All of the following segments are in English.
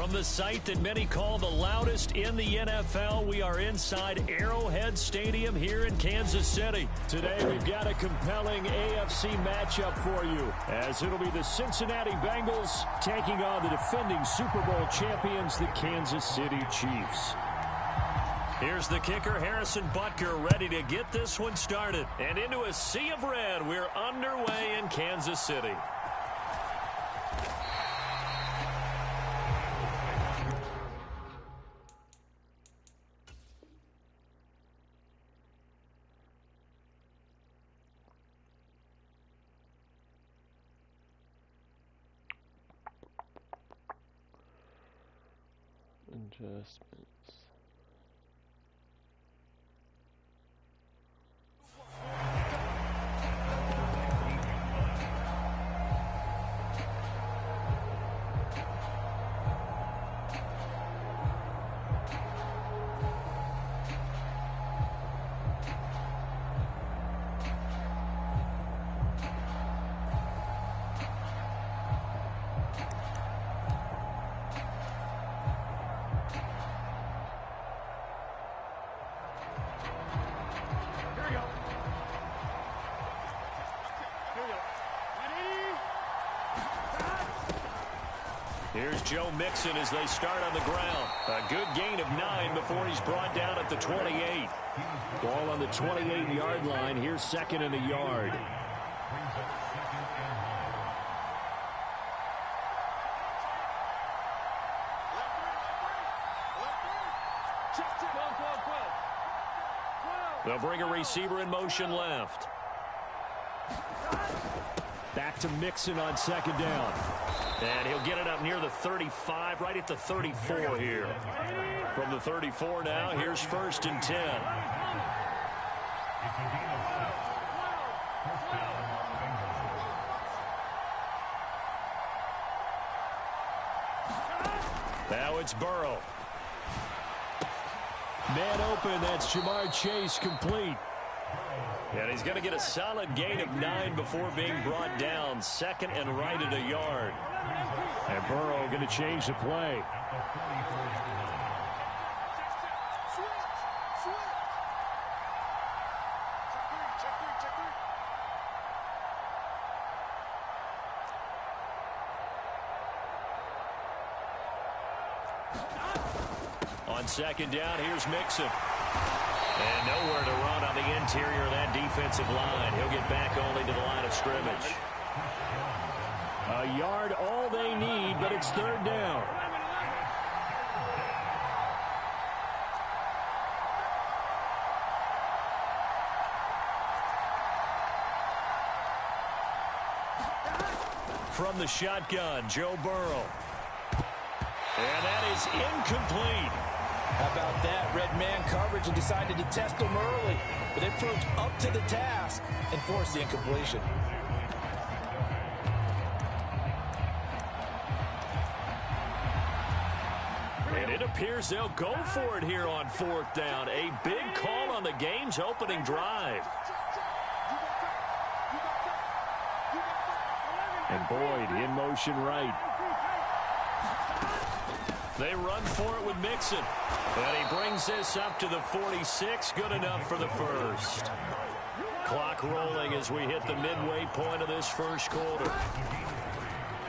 From the site that many call the loudest in the NFL, we are inside Arrowhead Stadium here in Kansas City. Today, we've got a compelling AFC matchup for you, as it'll be the Cincinnati Bengals taking on the defending Super Bowl champions, the Kansas City Chiefs. Here's the kicker, Harrison Butker, ready to get this one started. And into a sea of red, we're underway in Kansas City. Adjustments. Here's Joe Mixon as they start on the ground. A good gain of 9 before he's brought down at the 28. Ball on the 28-yard line. Here's second and a yard. They'll bring a receiver in motion left. Back to Mixon on second down. And he'll get it up near the 35, right at the 34 here. From the 34 now, here's first and 10. Now it's Burrow. Man open, that's Jamar Chase complete. And he's going to get a solid gain of 9 before being brought down. Second and right at a yard. And Burrow going to change the play. On second down, here's Mixon. And nowhere to run on the interior of that defensive line. He'll get back only to the line of scrimmage. A yard, all they need, but it's third down. From the shotgun, Joe Burrow. And that is incomplete. How about that? Red man coverage and decided to test them early. But they proved up to the task and forced the incompletion. And it appears they'll go for it here on fourth down. A big call on the game's opening drive. And Boyd in motion right. They run for it with Mixon. And he brings this up to the 46. Good enough for the first. Clock rolling as we hit the midway point of this first quarter.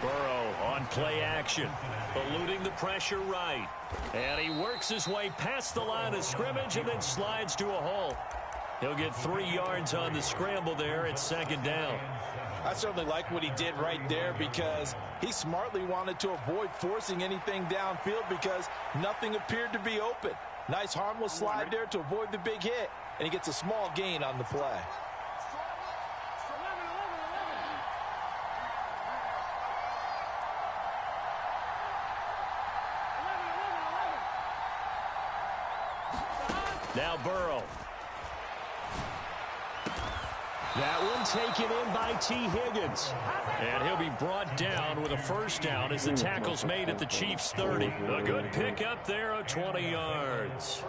Burrow on play action. Eluding the pressure right. And he works his way past the line of scrimmage and then slides to a halt. He'll get 3 yards on the scramble there at second down. I certainly like what he did right there because he smartly wanted to avoid forcing anything downfield because nothing appeared to be open. Nice harmless slide there to avoid the big hit, and he gets a small gain on the play. Now Burrow. That one taken in by T. Higgins. And he'll be brought down with a first down as the tackle's made at the Chiefs' 30. A good pickup there of 20 yards.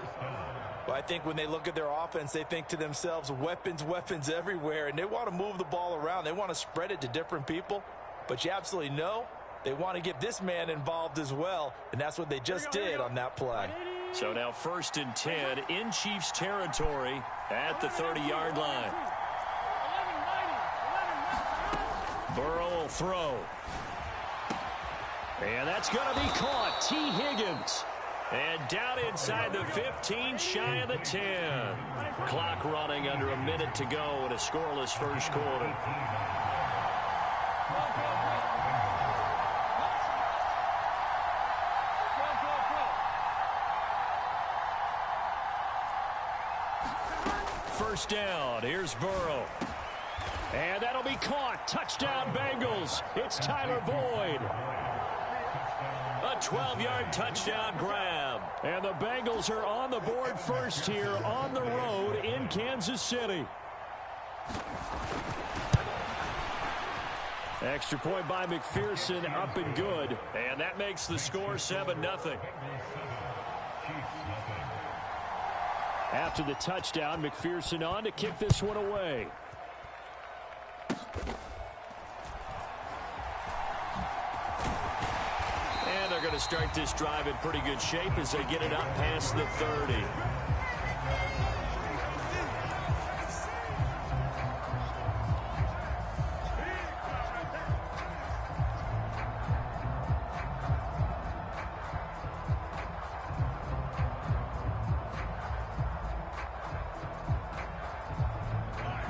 Well, I think when they look at their offense, they think to themselves, weapons, weapons everywhere, and they want to move the ball around. They want to spread it to different people. But you absolutely know they want to get this man involved as well, and that's what they just did on that play. So now 1st and 10 in Chiefs territory at the 30-yard line. Burrow will throw. And that's going to be caught. T. Higgins. And down inside the 15, shy of the 10. Clock running under a minute to go in a scoreless first quarter. First down. Here's Burrow. And that'll be caught. Touchdown, Bengals. It's Tyler Boyd. A 12-yard touchdown grab. And the Bengals are on the board first here on the road in Kansas City. Extra point by McPherson, up and good. And that makes the score 7-0. After the touchdown, McPherson on to kick this one away. And they're going to start this drive in pretty good shape as they get it up past the 30.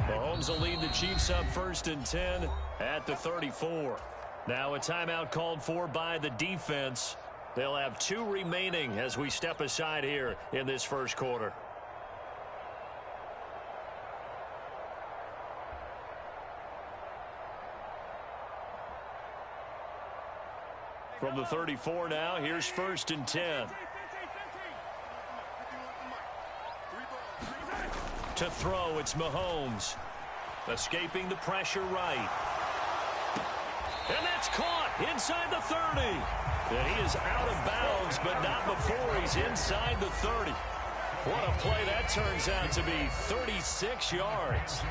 Mahomes will lead the Chiefs up 1st and 10 at the 34. Now a timeout called for by the defense. They'll have 2 remaining as we step aside here in this first quarter. From the 34 now, here's 1st and 10. To throw, it's Mahomes. Escaping the pressure right. And that's caught inside the 30. And he is out of bounds, but not before he's inside the 30. What a play that turns out to be, 36 yards.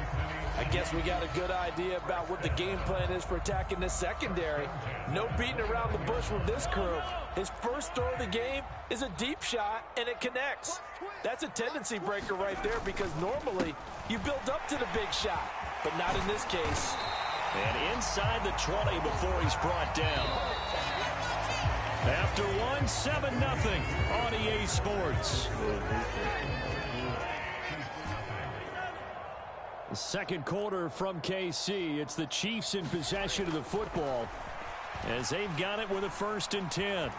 I guess we got a good idea about what the game plan is for attacking this secondary. No beating around the bush with this crew. His first throw of the game is a deep shot, and it connects. That's a tendency breaker right there because normally you build up to the big shot, but not in this case. And inside the 20 before he's brought down. After 7-0 on EA Sports. The second quarter from KC. It's the Chiefs in possession of the football as they've got it with a 1st and 10.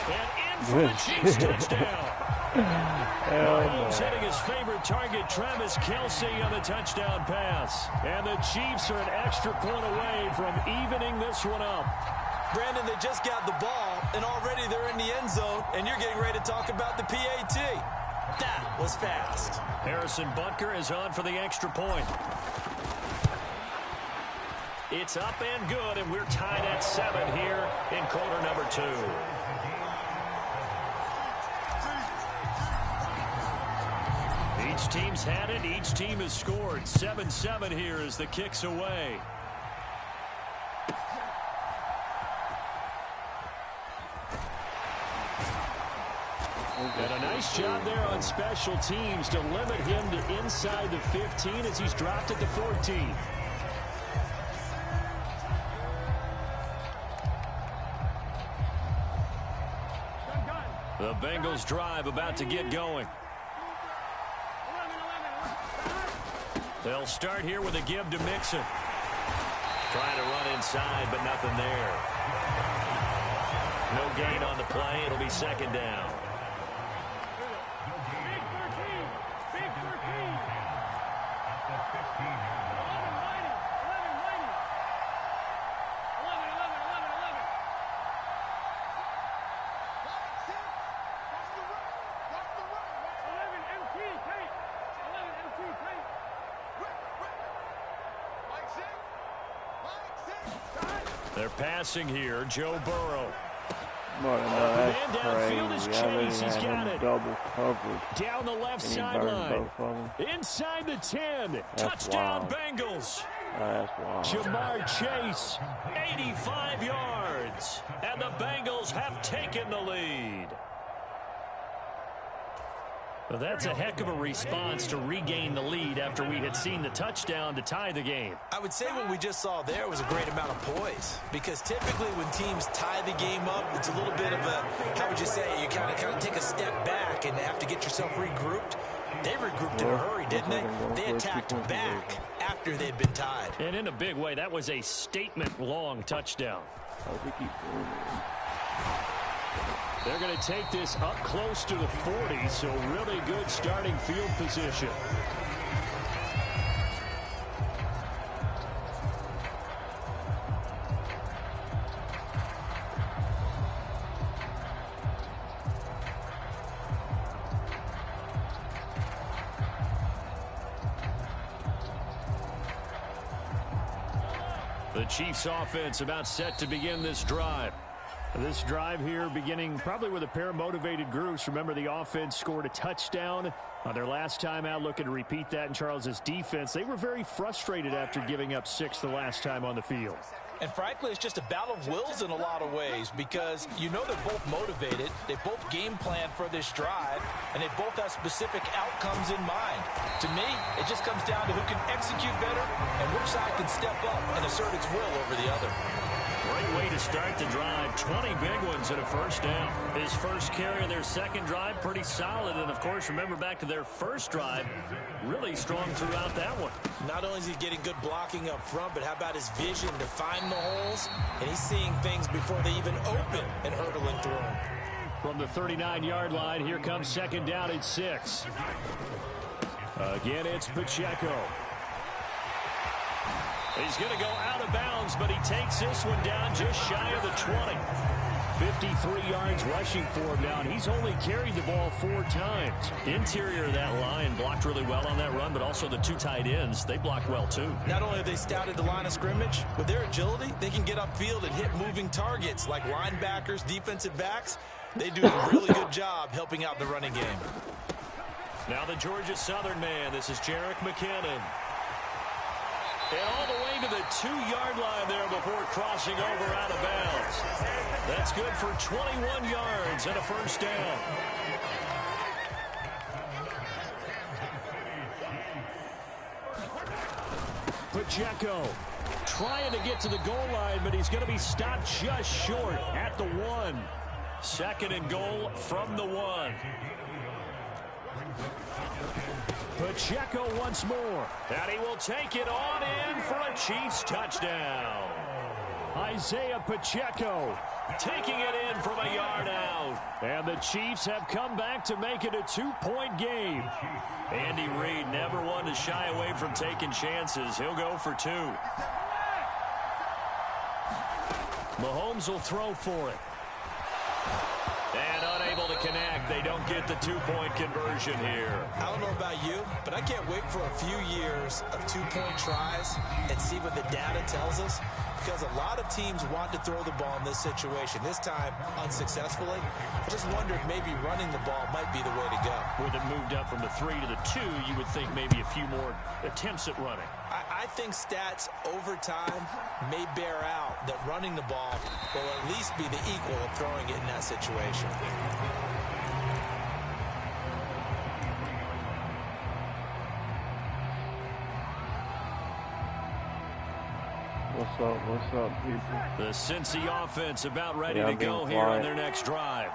And in for the Chiefs touchdown. Mahomes hitting his favorite target, Travis Kelce, on the touchdown pass. And the Chiefs are an extra point away from evening this one up. Brandon, they just got the ball, and already they're in the end zone, and you're getting ready to talk about the PAT. That was fast. Harrison Butker is on for the extra point. It's up and good, and we're tied at 7 here in quarter number 2. Each team's had it. Each team has scored. 7-7 here as the kick's away. And a nice job there on special teams to limit him to inside the 15 as he's dropped at the 14. The Bengals drive about to get going. They'll start here with a give to Mixon. Trying to run inside, but nothing there. No gain on the play. It'll be 2nd down. They're passing here. Joe Burrow. But Man that's downfield is crazy. Chase. He's got it. Double covered. Down the left And he sideline. burned both of them. Inside the 10. That's Touchdown, wild. Bengals. That's wild. Jamar Chase, 85 yards. And the Bengals have taken the lead. Well, that's a heck of a response to regain the lead after we had seen the touchdown to tie the game. I would say what we just saw there was a great amount of poise, because typically when teams tie the game up, it's a little bit of a, how would you say, you kind of take a step back and have to get yourself regrouped. They regrouped in a hurry, didn't they? They attacked back after they'd been tied. And in a big way, that was a statement-long touchdown. They're going to take this up close to the 40, so really good starting field position. The Chiefs offense about set to begin this drive. This drive here beginning probably with a pair of motivated groups. Remember, the offense scored a touchdown on their last time out, looking to repeat that in Charles's defense. They were very frustrated after giving up 6 the last time on the field. And frankly, it's just a battle of wills in a lot of ways, because you know they're both motivated, they both game plan for this drive, and they both have specific outcomes in mind. To me, it just comes down to who can execute better and which side can step up and assert its will over the other. Great way to start the drive. 20 big ones and a first down. His first carry of their second drive, pretty solid. And, of course, remember back to their first drive, really strong throughout that one. Not only is he getting good blocking up front, but how about his vision to find the holes? And he's seeing things before they even open and hurdling through them. From the 39-yard line, here comes second down at 6. Again, it's Pacheco. He's going to go out of bounds, but he takes this one down just shy of the 20. 53 yards rushing for him now, and he's only carried the ball 4 times. Interior of that line blocked really well on that run, but also the 2 tight ends, they blocked well too. Not only have they scouted the line of scrimmage, with their agility, they can get upfield and hit moving targets like linebackers, defensive backs. They do a really good job helping out the running game. Now the Georgia Southern man, this is Jerick McKinnon. And all the way to the 2-yard line there before crossing over out of bounds. That's good for 21 yards and a first down. Pacheco trying to get to the goal line, but he's going to be stopped just short at the 1. Second and goal from the 1. Pacheco once more, and he will take it on in for a Chiefs touchdown. Isaiah Pacheco taking it in from a yard out. And the Chiefs have come back to make it a 2-point game. Andy Reid never one to shy away from taking chances. He'll go for 2. Mahomes will throw for it. And unable to connect. They don't get the 2-point conversion here. I don't know about you, but I can't wait for a few years of 2-point tries and see what the data tells us, because a lot of teams want to throw the ball in this situation. This time, unsuccessfully. I just wonder if maybe running the ball might be the way to go. With it moved up from the 3 to the 2, you would think maybe a few more attempts at running. I think stats over time may bear out that running the ball will at least be the equal of throwing it in that situation. What's up, people? The Cincy offense about ready to go here on their next drive.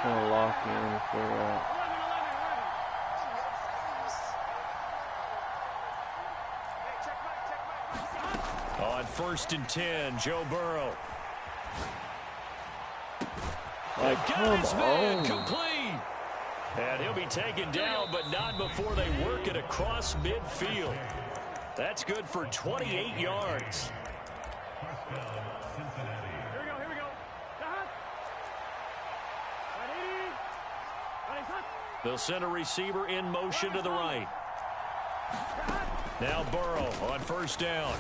Gonna lock in if they're out. On 1st and 10, Joe Burrow. Like, come on. Complete. And he'll be taken down, but not before they work it across midfield. That's good for 28 yards. Here we go. They'll send a receiver in motion to the right. Now Burrow on 1st down.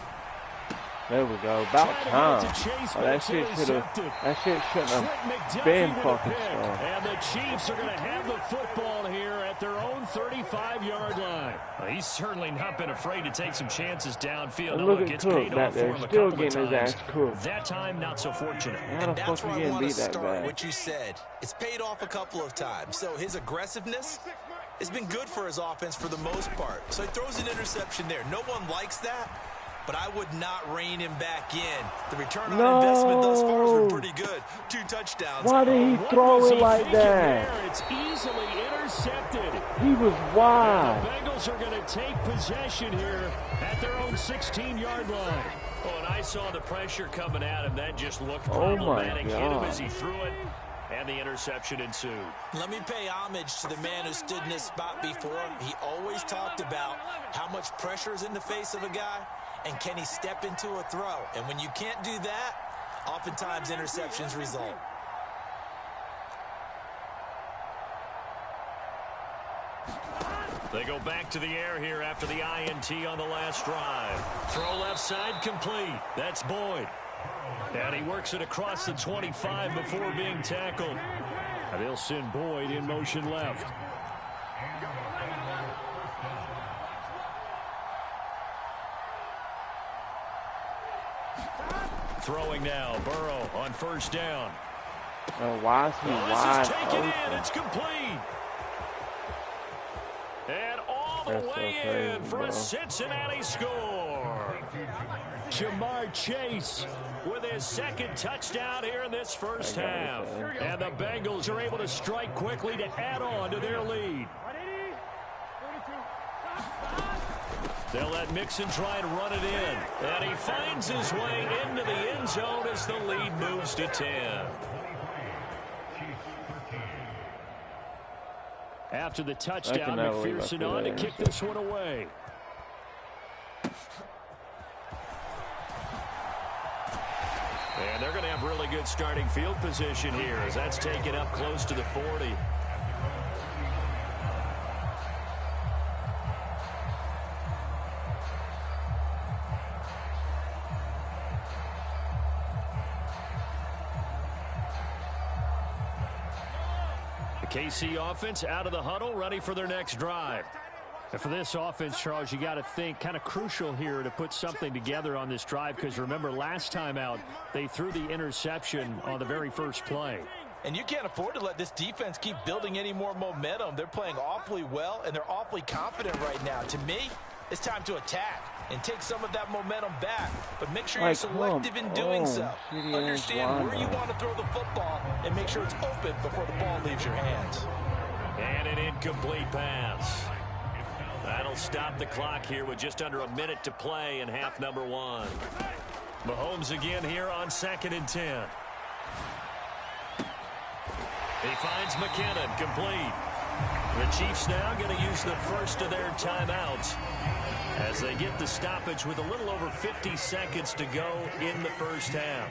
There we go. About time. Oh, that shit shouldn't have been fucking strong. And the Chiefs are going to have the football here at their own 35-yard line. Well, he's certainly not been afraid to take some chances downfield. Now look at Cook back there, still getting his ass cooked. That time, not so fortunate. How the fuck you getting beat that bad? What you said, it's paid off a couple of times. So his aggressiveness has been good for his offense for the most part. So he throws an interception there. No one likes that. But I would not rein him back in. The return on investment thus far has been pretty good. 2 touchdowns. Why did he throw it like that? It's easily intercepted. He was wide. The Bengals are going to take possession here at their own 16-yard line. Oh, and I saw the pressure coming at him. That just looked problematic. Hit him as he threw it, and the interception ensued. Let me pay homage to the man who stood in this spot before. He always talked about how much pressure is in the face of a guy. And can he step into a throw? And when you can't do that, oftentimes interceptions result. They go back to the air here after the INT on the last drive. Throw left side complete. That's Boyd. And he works it across the 25 before being tackled. And they'll send Boyd in motion left. Throwing now, Burrow on first down. Why is he wide open? It's complete. And all the way in for a Cincinnati score. Jamar Chase with his second touchdown here in this first half. And the Bengals are able to strike quickly to add on to their lead. They'll let Mixon try and run it in. And he finds his way into the end zone as the lead moves to 10. After the touchdown, McPherson on to kick this one away. And they're going to have really good starting field position here as that's taken up close to the 40. KC offense out of the huddle, ready for their next drive. And for this offense, Charles, you got to think kind of crucial here to put something together on this drive because remember last time out they threw the interception on the very first play. And you can't afford to let this defense keep building any more momentum. They're playing awfully well and they're awfully confident right now. To me, it's time to attack and take some of that momentum back, but make sure you're selective in doing so. Understand where you want to throw the football and make sure it's open before the ball leaves your hands. And an incomplete pass. That'll stop the clock here with just under a minute to play in half number 1. Mahomes again here on 2nd and 10. He finds McKinnon complete. The Chiefs now going to use the first of their timeouts as they get the stoppage with a little over 50 seconds to go in the first half.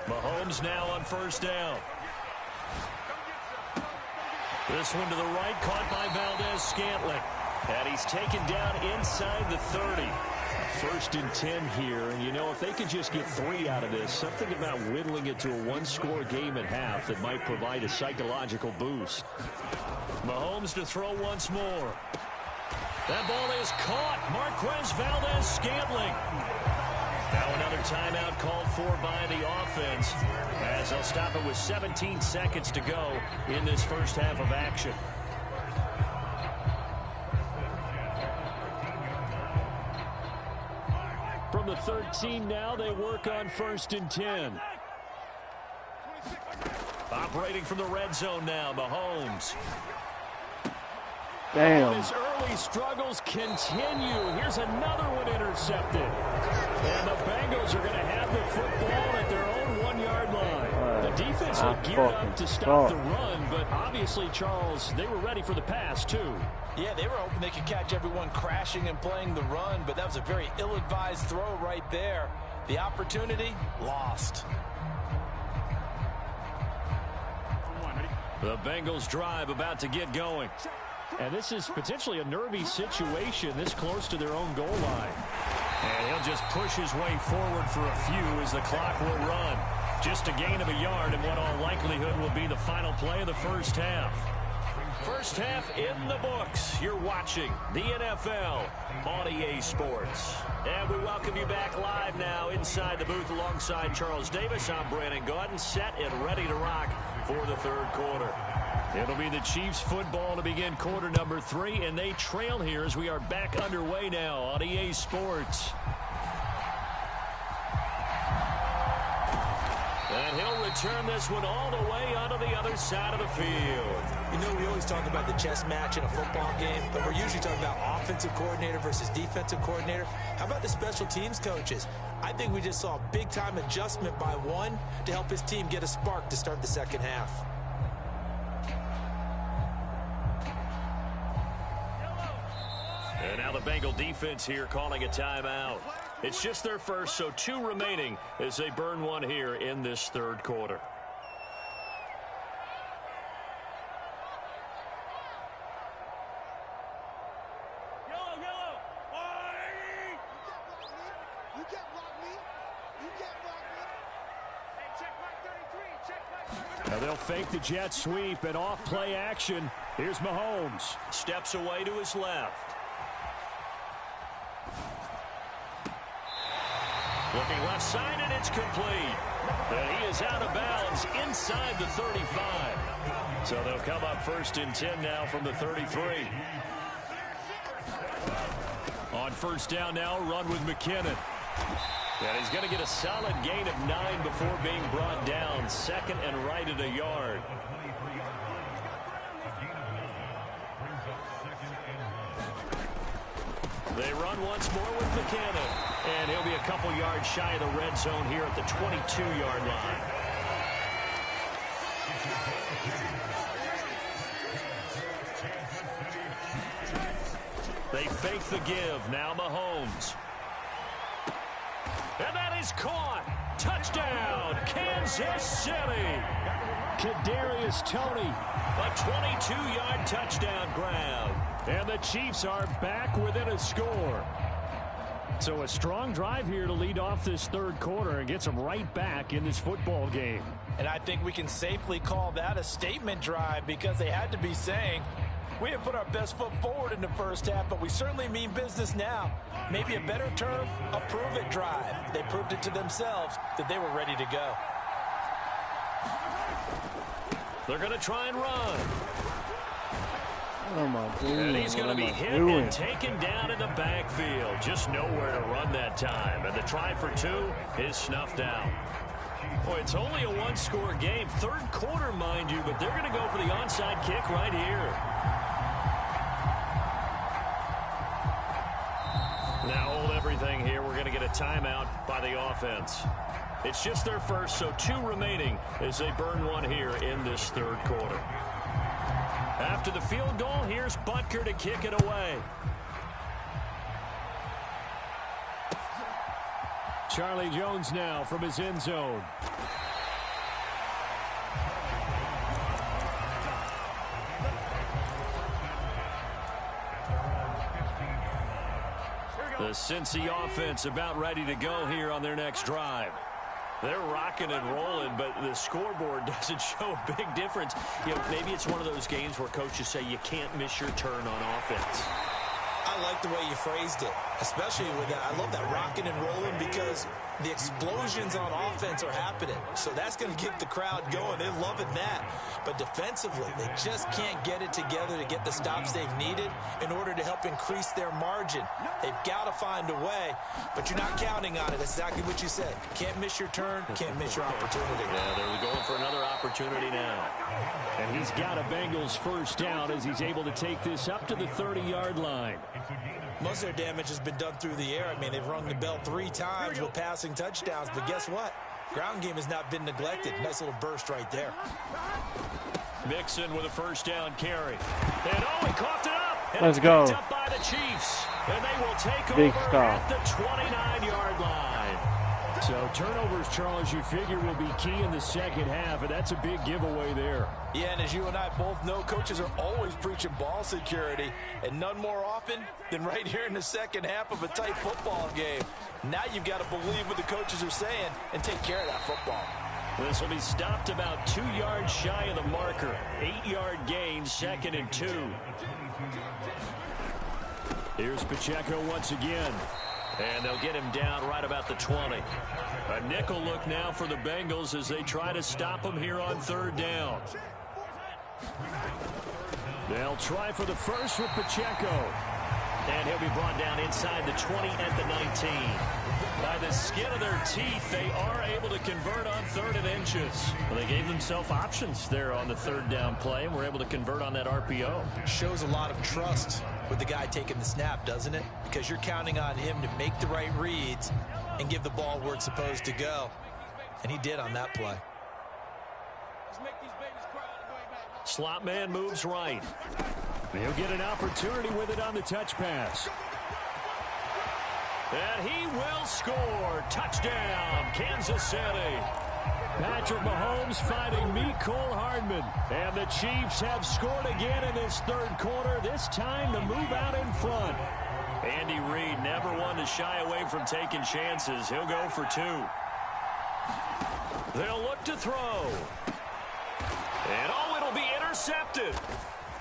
Mahomes now on first down. This one to the right, caught by Valdez-Scantling. And he's taken down inside the 30. 1st and 10 here, and you know, if they could just get 3 out of this, something about whittling it to a 1-score game at half that might provide a psychological boost. Mahomes to throw once more. That ball is caught. Marquez Valdez-Scantling. Now another timeout called for by the offense as they'll stop it with 17 seconds to go in this first half of action. From the 13 now, they work on 1st and 10. Operating from the red zone now, Mahomes. Damn. His early struggles continue. Here's another one intercepted. And the Bengals are going to have the football at their own 1-yard line. The defense looked geared up to stop the run, but obviously, Charles, they were ready for the pass, too. Yeah, they were hoping they could catch everyone crashing and playing the run, but that was a very ill-advised throw right there. The opportunity, lost. The Bengals drive about to get going. And this is potentially a nervy situation this close to their own goal line. And he'll just push his way forward for a few as the clock will run. Just a gain of a yard in what all likelihood will be the final play of the first half. First half in the books. You're watching the NFL on EA Sports. And we welcome you back live now inside the booth alongside Charles Davis. I'm Brandon Gaudin, set and ready to rock for the third quarter. It'll be the Chiefs football to begin quarter number 3, and they trail here as we are back underway now on EA Sports. And he'll return this one all the way onto the other side of the field. You know, we always talk about the chess match in a football game, but we're usually talking about offensive coordinator versus defensive coordinator. How about the special teams coaches? I think we just saw a big-time adjustment by one to help his team get a spark to start the second half. And now the Bengal defense here calling a timeout. It's just their first, so 2 remaining as they burn one here in this third quarter. Now they'll fake the jet sweep and off play action. Here's Mahomes. Steps away to his left. Looking left side, and it's complete. And he is out of bounds inside the 35. So they'll come up first and 10 now from the 33. On first down now, run with McKinnon. And he's going to get a solid gain of 9 before being brought down. Second and right at a yard. They run once more with McKinnon. And he'll be a couple yards shy of the red zone here at the 22-yard line. They fake the give. Now Mahomes. And that is caught. Touchdown, Kansas City. Kadarius Toney. A 22-yard touchdown grab. And the Chiefs are back within a score. So a strong drive here to lead off this third quarter and gets them right back in this football game. And I think we can safely call that a statement drive because they had to be saying, we have put our best foot forward in the first half, but we certainly mean business now. Maybe a better term, a prove-it drive. They proved it to themselves that they were ready to go. They're going to try and run. Oh, my goodness. And he's going to be hit and taken down in the backfield. Just nowhere to run that time. And the try for 2 is snuffed out. Boy, it's only a one-score game. Third quarter, mind you, but they're going to go for the onside kick right here. Now hold everything here. We're going to get a timeout by the offense. It's just their first, so 2 remaining as they burn one here in this third quarter. After the field goal, here's Butker to kick it away. Charlie Jones now from his end zone. The Cincy offense about ready to go here on their next drive. They're rocking and rolling, but the scoreboard doesn't show a big difference. You know, maybe it's one of those games where coaches say you can't miss your turn on offense. I like the way you phrased it, especially with that. I love that rocking and rolling because the explosions on offense are happening. So that's going to get the crowd going. They're loving that. But defensively, they just can't get it together to get the stops they've needed in order to help increase their margin. They've got to find a way, but you're not counting on it. That's exactly what you said. Can't miss your turn, can't miss your opportunity. Yeah, they're going for another opportunity now. And he's got a Bengals first down as he's able to take this up to the 30-yard line. Most of their damage has been done through the air. I mean, they've rung the bell 3 times with passing touchdowns, but guess what? Ground game has not been neglected. Nice little burst right there. Mixon with a first down carry. And he coughed it up. And let's go. Picked up by the Chiefs. And they will take Big over stop at the 29-yard line. So turnovers, Charles, you figure will be key in the second half, and that's a big giveaway there. Yeah, and as you and I both know, coaches are always preaching ball security, and none more often than right here in the second half of a tight football game. Now you've got to believe what the coaches are saying and take care of that football. This will be stopped about 2 yards shy of the marker. 8-yard gain, 2nd and 2. Here's Pacheco once again. And they'll get him down right about the 20. A nickel look now for the Bengals as they try to stop him here on 3rd down. They'll try for the first with Pacheco. And he'll be brought down inside the 20 at the 19. By the skin of their teeth, they are able to convert on 3rd and inches. Well, they gave themselves options there on the 3rd down play, and were able to convert on that RPO. Shows a lot of trust with the guy taking the snap, doesn't it? Because you're counting on him to make the right reads and give the ball where it's supposed to go. And he did on that play. Slot man moves right. He'll get an opportunity with it on the touch pass. And he will score. Touchdown, Kansas City. Patrick Mahomes fighting Mecole Hardman. And the Chiefs have scored again in this 3rd quarter, this time to move out in front. Andy Reid never one to shy away from taking chances. He'll go for 2. They'll look to throw. And it'll be intercepted.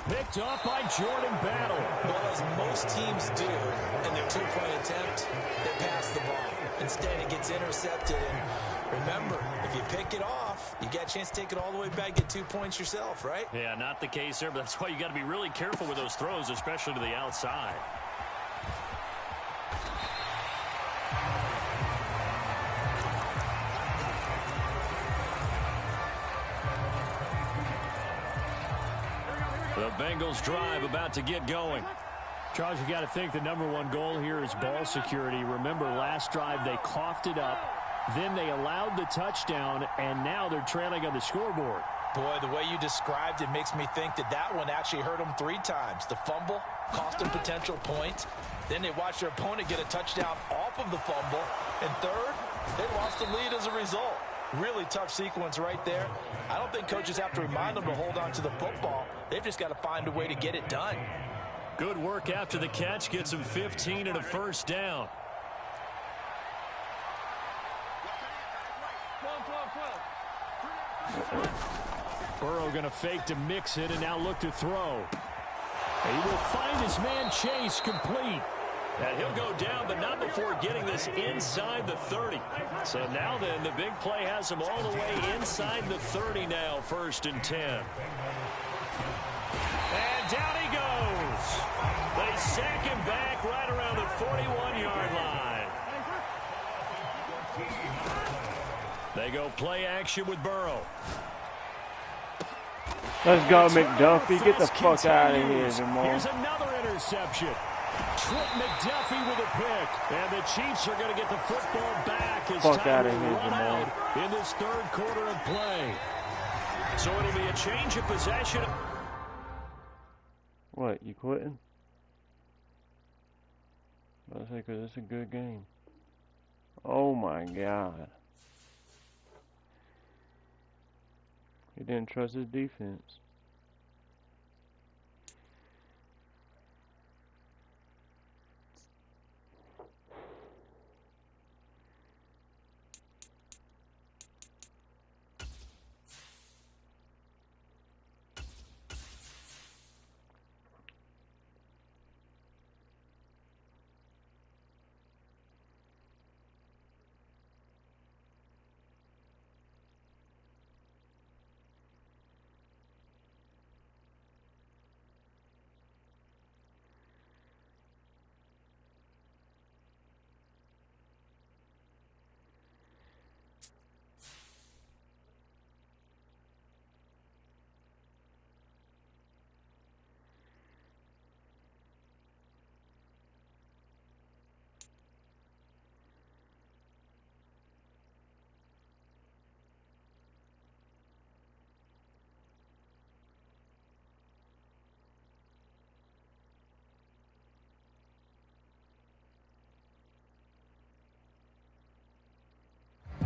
Picked off by Jordan Battle. Well, as most teams do in their 2-point attempt, they pass the ball. Instead, it gets intercepted. And remember, if you pick it off, you got a chance to take it all the way back, get 2 points yourself, right? Yeah, not the case there, but that's why you got to be really careful with those throws, especially to the outside. The Bengals drive about to get going. Charles, you got to think the #1 goal here is ball security. Remember, last drive they coughed it up, then they allowed the touchdown, and now they're trailing on the scoreboard. Boy, the way you described it makes me think that one actually hurt them 3 times. The fumble cost them potential points. Then they watched their opponent get a touchdown off of the fumble. And third, they lost the lead as a result. Really tough sequence right there. I don't think coaches have to remind them to hold on to the football. They've just got to find a way to get it done. Good work after the catch. Gets him 15 and a 1st down. Burrow going to fake to mix it and now look to throw. He will find his man Chase complete. And he'll go down, but not before getting this inside the 30. So now then, the big play has him all the way inside the 30 now, 1st and 10. And down he goes. They sack him back right around the 41-yard line. They go play action with Burrow. Let's go, McDuffie. Get the fuck out of here, Jamal. Here's another interception. TripBitvh's with a pick. And the Chiefs are going to get the football back as time will run out in this 3rd quarter of play. So it'll be a change of possession. What, you quitting? I say, because it's a good game. Oh my God. He didn't trust his defense.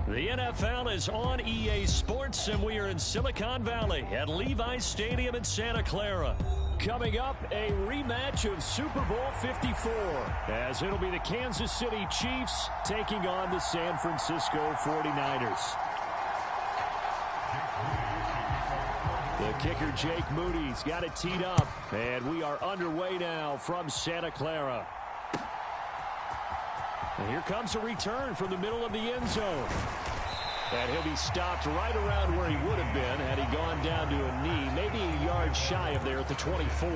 The NFL is on EA Sports, and we are in Silicon Valley at Levi's Stadium in Santa Clara. Coming up, a rematch of Super Bowl 54, as it'll be the Kansas City Chiefs taking on the San Francisco 49ers. The kicker, Jake Moody's got it teed up, and we are underway now from Santa Clara. And here comes a return from the middle of the end zone. And he'll be stopped right around where he would have been had he gone down to a knee, maybe a yard shy of there at the 24.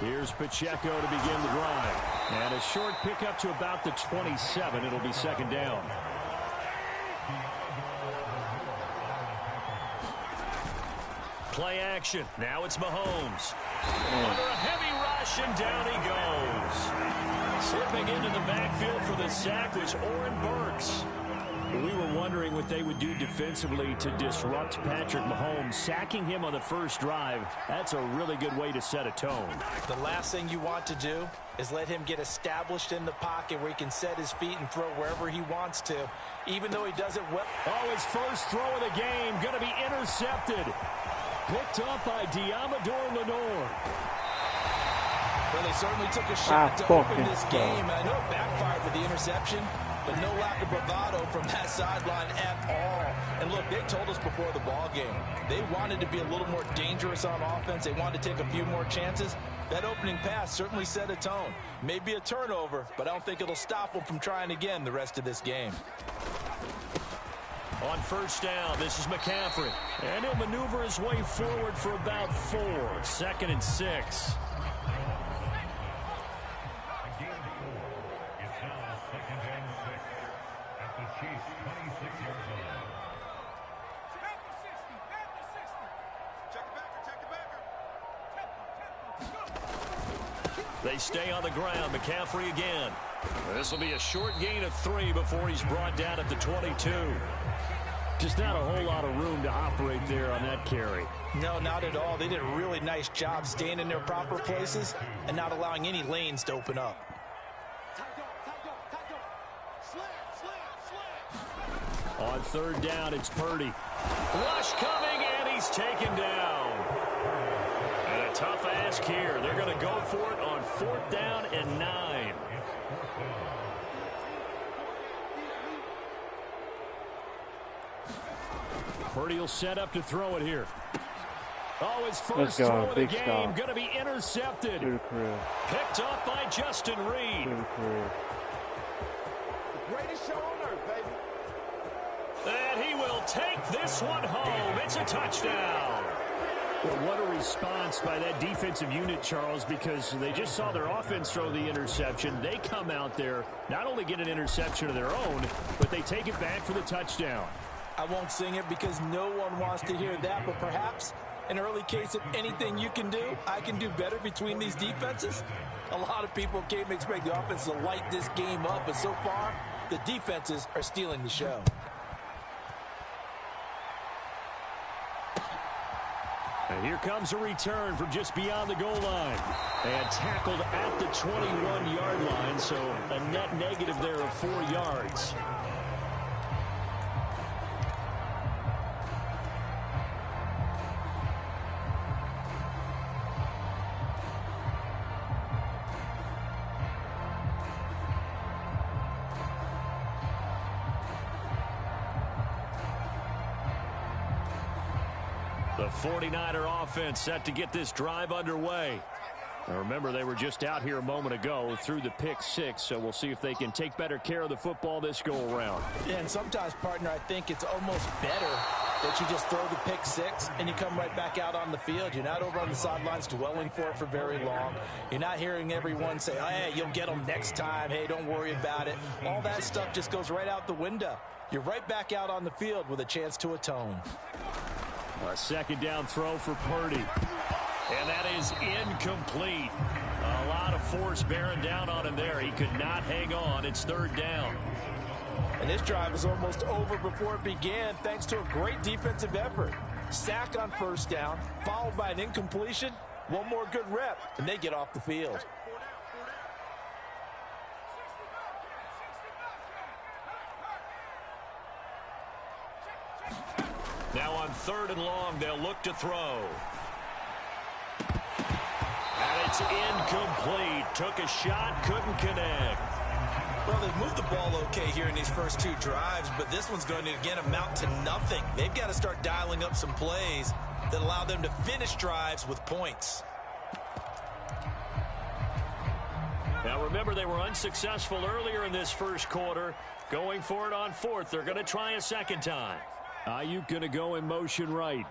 Here's Pacheco to begin the drive. And a short pickup to about the 27. It'll be second down. Play action. Now it's Mahomes. Under a heavy rush, and down he goes. Slipping into the backfield for the sack was Oren Burks. We were wondering what they would do defensively to disrupt Patrick Mahomes. Sacking him on the first drive, that's a really good way to set a tone. The last thing you want to do is let him get established in the pocket where he can set his feet and throw wherever he wants to, even though he does it well. Oh, his first throw of the game going to be intercepted. Picked up by Diamador Lenore. Well, they certainly took a shot to open this game. I know it backfired with the interception, but no lack of bravado from that sideline at all. And look, they told us before the ball game, they wanted to be a little more dangerous on offense. They wanted to take a few more chances. That opening pass certainly set a tone. Maybe a turnover, but I don't think it'll stop them from trying again the rest of this game. On first down, this is McCaffrey. And he'll maneuver his way forward for about 4. 2nd and 6. They stay on the ground. McCaffrey again. This will be a short gain of 3 before he's brought down at the 22. Just not a whole lot of room to operate there on that carry. No, not at all. They did a really nice job staying in their proper places and not allowing any lanes to open up. On third down, it's Purdy. Rush coming, and he's taken down. And a tough ask here. They're going to go for it on 4th down and 9. Purdy will set up to throw it here. Oh, his first throw of the game going to be intercepted. Picked up by Justin Reed. Greatest show on earth, baby. And he will take this one home. It's a touchdown. Well, what a response by that defensive unit, Charles, because they just saw their offense throw the interception. They come out there, not only get an interception of their own, but they take it back for the touchdown. I won't sing it because no one wants to hear that, but perhaps an early case of anything you can do, I can do better between these defenses. A lot of people came to expect the offense to light this game up, but so far, the defenses are stealing the show. And here comes a return from just beyond the goal line. And tackled at the 21-yard line, so a net negative there of 4 yards. The 49er offense set to get this drive underway. Now remember, they were just out here a moment ago through the pick 6, so we'll see if they can take better care of the football this go-around. Yeah, and sometimes, partner, I think it's almost better that you just throw the pick 6 and you come right back out on the field. You're not over on the sidelines dwelling for it for very long. You're not hearing everyone say, oh, hey, you'll get them next time. Hey, don't worry about it. All that stuff just goes right out the window. You're right back out on the field with a chance to atone. A second down throw for Purdy. And that is incomplete. A lot of force bearing down on him there. He could not hang on. It's third down. And this drive is almost over before it began thanks to a great defensive effort. Sack on first down, followed by an incompletion. One more good rep, and they get off the field. Now on third and long, they'll look to throw. And it's incomplete. Took a shot, couldn't connect. Well, they've moved the ball okay here in these first two drives, but this one's going to, again, amount to nothing. They've got to start dialing up some plays that allow them to finish drives with points. Now, remember, they were unsuccessful earlier in this first quarter. Going for it on fourth. They're going to try a second time. Ayuk going to go in motion right.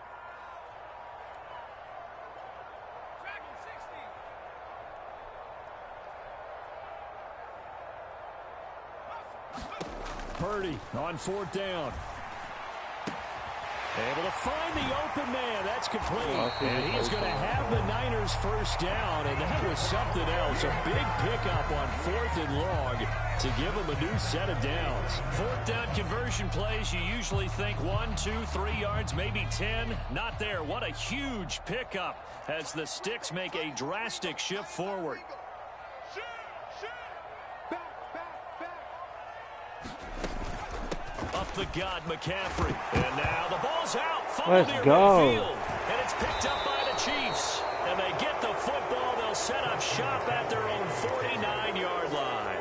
Purdy on fourth down. Able to find the open man. That's complete. And he's going to have the Niners first down. And that was something else. A big pickup on fourth and long to give them a new set of downs. Fourth down conversion plays, you usually think 1, 2, 3 yards, maybe 10. Not there. What a huge pickup as the sticks make a drastic shift forward. Up the gut, McCaffrey. And now the ball's out. Let's go. And it's picked up by the Chiefs. And they get the football. They'll set up shop at their own 49-yard line.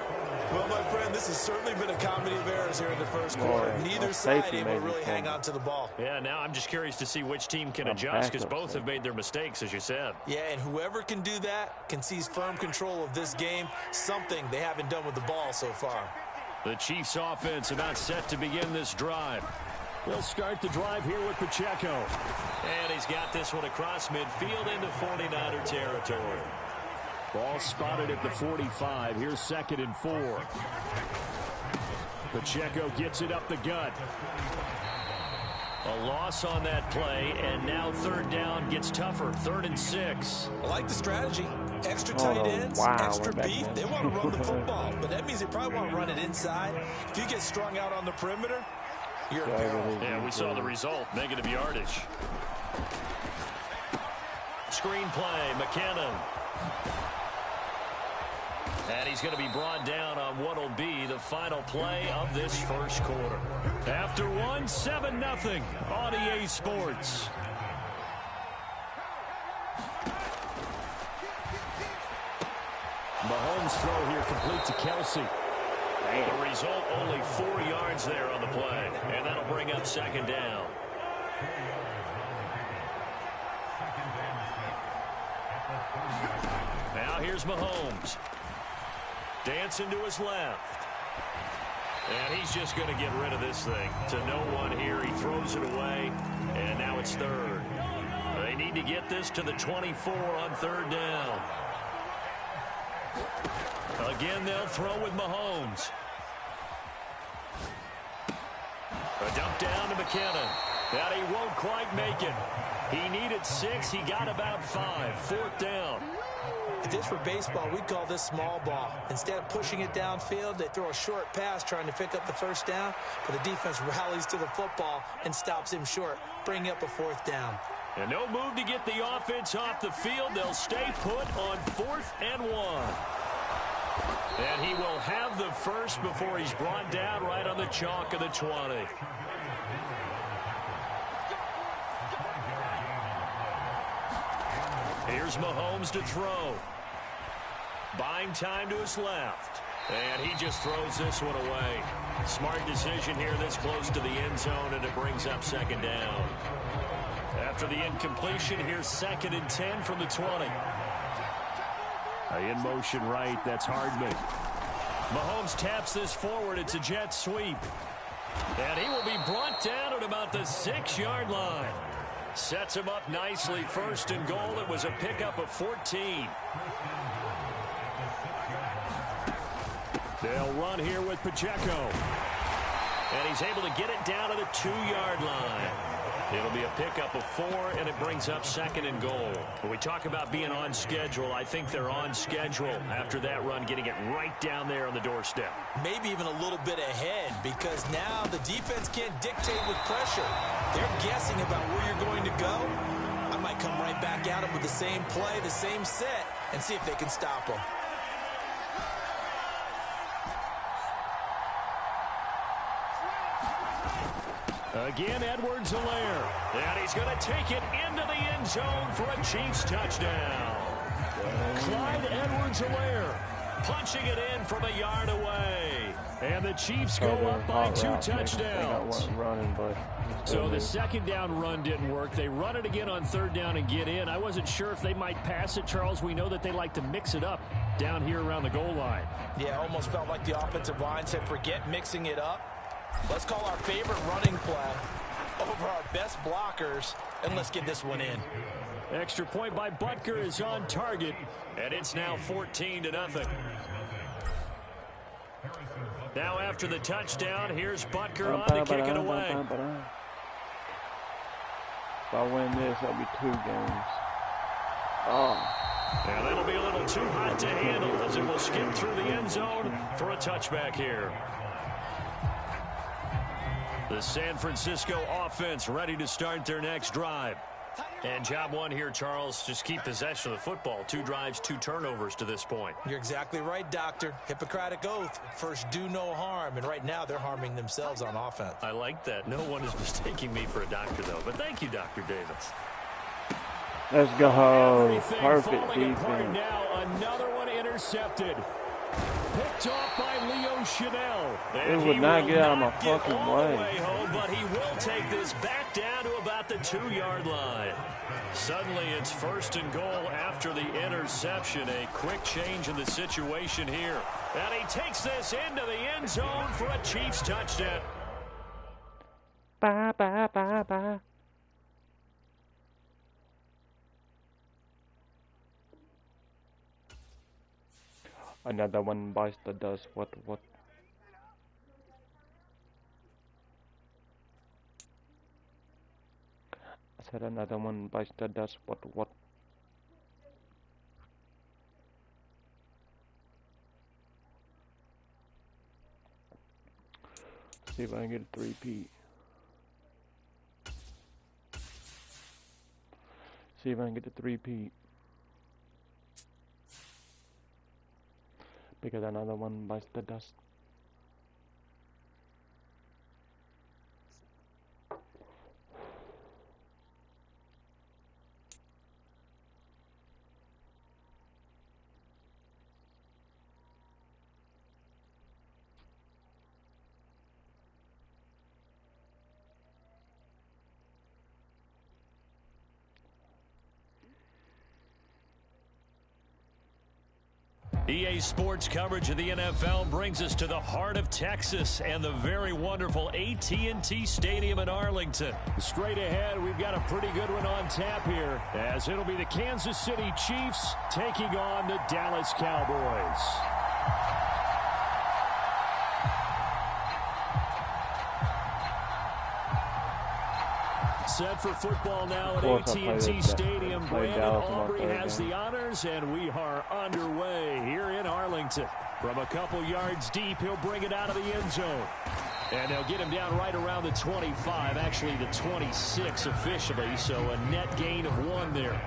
Well, my friend, this has certainly been a comedy of errors here in the first quarter. Neither side able to really hang on to the ball. Yeah, now I'm just curious to see which team can adjust because both have made their mistakes, as you said. Yeah, and whoever can do that can seize firm control of this game, something they haven't done with the ball so far. The Chiefs offense about set to begin this drive. They'll start the drive here with Pacheco. And he's got this one across midfield into 49er territory. Ball spotted at the 45. Here's 2nd and 4. Pacheco gets it up the gut. A loss on that play, and now third down gets tougher. 3rd and 6. I like the strategy. Extra tight ends, extra beef. They want to run the football, but that means they probably want to run it inside. If you get strung out on the perimeter, you're in peril. Yeah, we saw the result. Negative yardage. Screen play, McKinnon. And he's going to be brought down on what will be the final play of this first quarter. After one, 7-0 on EA Sports. Mahomes' throw here complete to Kelsey. The result, only 4 yards there on the play. And that'll bring up 2nd down. Now here's Mahomes. Dancing to his left. And he's just going to get rid of this thing. To no one here. He throws it away. And now it's 3rd. They need to get this to the 24 on 3rd down. Again, they'll throw with Mahomes. A dump down to McKinnon. That he won't quite make it. He needed 6. He got about 5. 4th down. If this were baseball, we'd call this small ball. Instead of pushing it downfield, they throw a short pass trying to pick up the first down, but the defense rallies to the football and stops him short, bringing up a 4th down. And no move to get the offense off the field. They'll stay put on 4th and 1. And he will have the first before he's brought down right on the chalk of the 20. Here's Mahomes to throw. Buying time to his left. And he just throws this one away. Smart decision here this close to the end zone, and it brings up 2nd down. After the incompletion, here's 2nd and 10 from the 20. In motion right, that's Hardman. Mahomes taps this forward. It's a jet sweep. And he will be brought down at about the 6-yard line. Sets him up nicely. 1st and goal. It was a pickup of 14. They'll run here with Pacheco. And he's able to get it down to the 2-yard line. It'll be a pickup of 4, and it brings up 2nd and goal. When we talk about being on schedule, I think they're on schedule after that run, getting it right down there on the doorstep. Maybe even a little bit ahead, because now the defense can't dictate with pressure. They're guessing about where you're going to go. I might come right back at them with the same play, the same set, and see if they can stop them. Again, Edwards-Helaire. And he's going to take it into the end zone for a Chiefs touchdown. Clyde Edwards-Helaire punching it in from a yard away. And the Chiefs go up by 2 touchdowns. So the 2nd down run didn't work. They run it again on 3rd down and get in. I wasn't sure if they might pass it, Charles. We know that they like to mix it up down here around the goal line. Yeah, almost felt like the offensive line said, forget mixing it up. Let's call our favorite running play over our best blockers, and let's get this one in. Extra point by Butker is on target, and it's now 14-0. Now after the touchdown, here's Butker on to kick it away. If I win this, that'll be 2 games. And that'll be a little too hot to handle as it will skip through the end zone for a touchback here. The San Francisco offense ready to start their next drive. And job 1 here, Charles, just keep possession of the football. 2 drives, 2 turnovers to this point. You're exactly right, Doctor. Hippocratic oath. First, do no harm. And right now, they're harming themselves on offense. I like that. No one is mistaking me for a doctor, though. But thank you, Dr. Davis. Let's go. Everything Perfect falling apart defense. now. Another one intercepted. Picked off by Leo Chanel. It would not get out of my fucking way. Home, but he will take this back down to about the 2-yard line. Suddenly it's 1st and goal after the interception. A quick change in the situation here. And he takes this into the end zone for a Chiefs touchdown. Bye, bye, bye, bye. Another one bites the dust. What? I said another one bites the dust. What? See if I can get a 3-peat. See if I can get the 3-peat. Because another one bites the dust. EA Sports coverage of the NFL brings us to the heart of Texas and the very wonderful AT&T Stadium in Arlington. Straight ahead, we've got a pretty good one on tap here, as it'll be the Kansas City Chiefs taking on the Dallas Cowboys. Set for football now at AT&T Stadium. Brandon Aubrey has the honors, and we are underway here in Arlington. From a couple yards deep, he'll bring it out of the end zone. And they'll get him down right around the 25, actually the 26 officially, so a net gain of 1 there.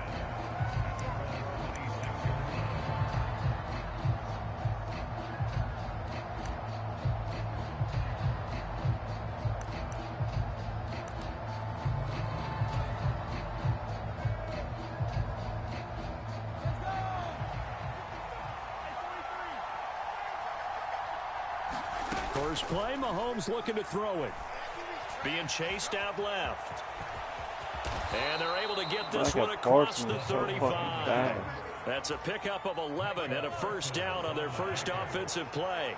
First play, Mahomes looking to throw it. Being chased out left. And they're able to get this one across the 35. That's a pickup of 11 and a first down on their first offensive play.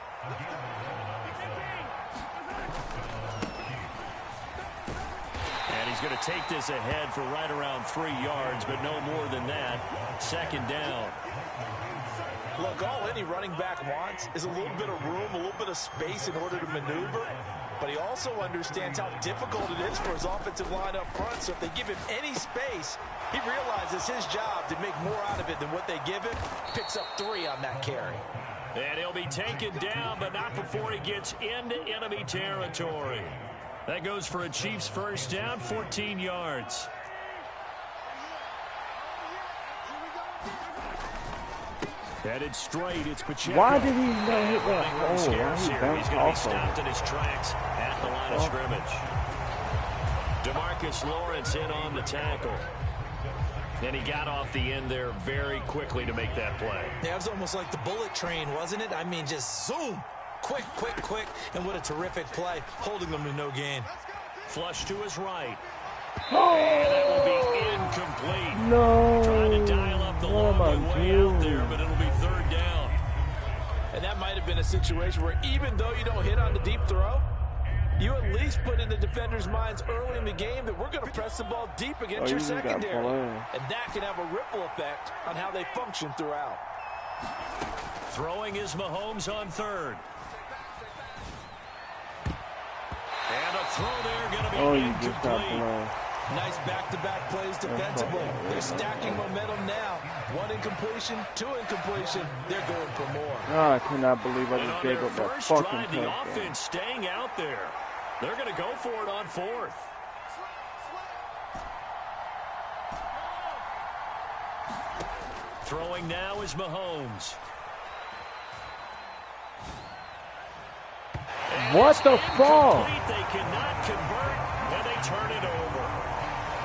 And he's going to take this ahead for right around 3 yards, but no more than that. 2nd down. Look, all any running back wants is a little bit of room, a little bit of space in order to maneuver. but he also understands how difficult it is for his offensive line up front. So if they give him any space, he realizes his job to make more out of it than what they give him. Picks up 3 on that carry. And he'll be taken down, but not before he gets into enemy territory. That goes for a Chiefs first down, 14 yards. Headed straight, it's Pacheco. Why did he not hit that hole? He's going to be stopped in his tracks at the line of scrimmage. DeMarcus Lawrence in on the tackle. And he got off the end there very quickly to make that play. Yeah, it was almost like the bullet train, wasn't it? I mean, just zoom. Quick, quick, quick. And what a terrific play, holding them to no gain. Flush to his right. And that will be incomplete. No. Trying to dial up the long way out there, but it'll be third down. And that might have been a situation where even though you don't hit on the deep throw, you at least put in the defenders' minds early in the game that we're going to press the ball deep against your secondary. And that can have a ripple effect on how they function throughout. Throwing is Mahomes on third. And a throw there going to be incomplete. Nice back-to-back plays defensively. They're stacking momentum now. 1 incompletion, 2 incompletion. They're going for more. Oh, I cannot believe I just gave up that fucking drive, the offense staying out there. They're going to go for it on 4th. Throwing now is Mahomes. What the fuck? They cannot convert, and they turn it over.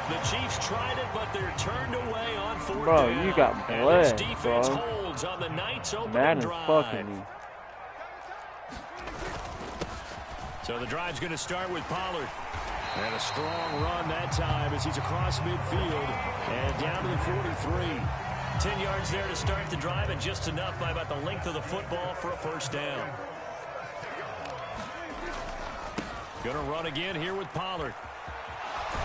The Chiefs tried it, but they're turned away on 4th Bro, down. you got blessed, and this defense bro. holds on the Knights' opening Madden's drive. fucking me. So the drive's going to start with Pollard. And a strong run that time as he's across midfield and down to the 43. 10 yards there to start the drive, and just enough by about the length of the football for a first down. Going to run again here with Pollard.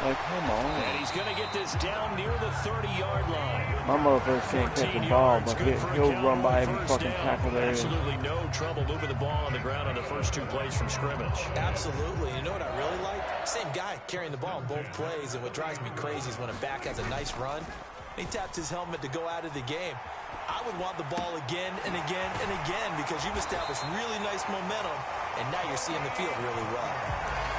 Like, come on. And he's going to get this down near the 30-yard line. My motherfucker can't catch the ball, but he'll run by every fucking tackle there. Absolutely no trouble moving the ball on the ground on the first 2 plays from scrimmage. Absolutely. You know what I really like? Same guy carrying the ball in both plays, and what drives me crazy is when a back has a nice run, he taps his helmet to go out of the game. I would want the ball again and again and again because you've established really nice momentum, and now you're seeing the field really well.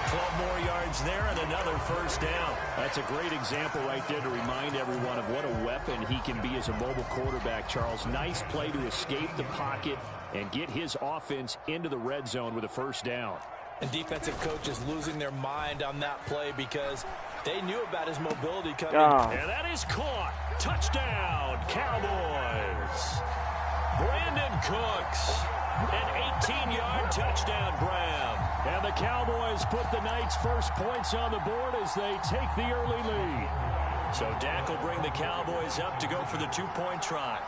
12 more yards there and another first down. That's a great example right there to remind everyone of what a weapon he can be as a mobile quarterback, Charles. Nice play to escape the pocket and get his offense into the red zone with a first down. And defensive coaches losing their mind on that play because they knew about his mobility coming. And that is caught. Touchdown, Cowboys. Brandon Cooks, an 18-yard touchdown grab. And the Cowboys put the Knights' first points on the board as they take the early lead. So Dak will bring the Cowboys up to go for the 2-point try.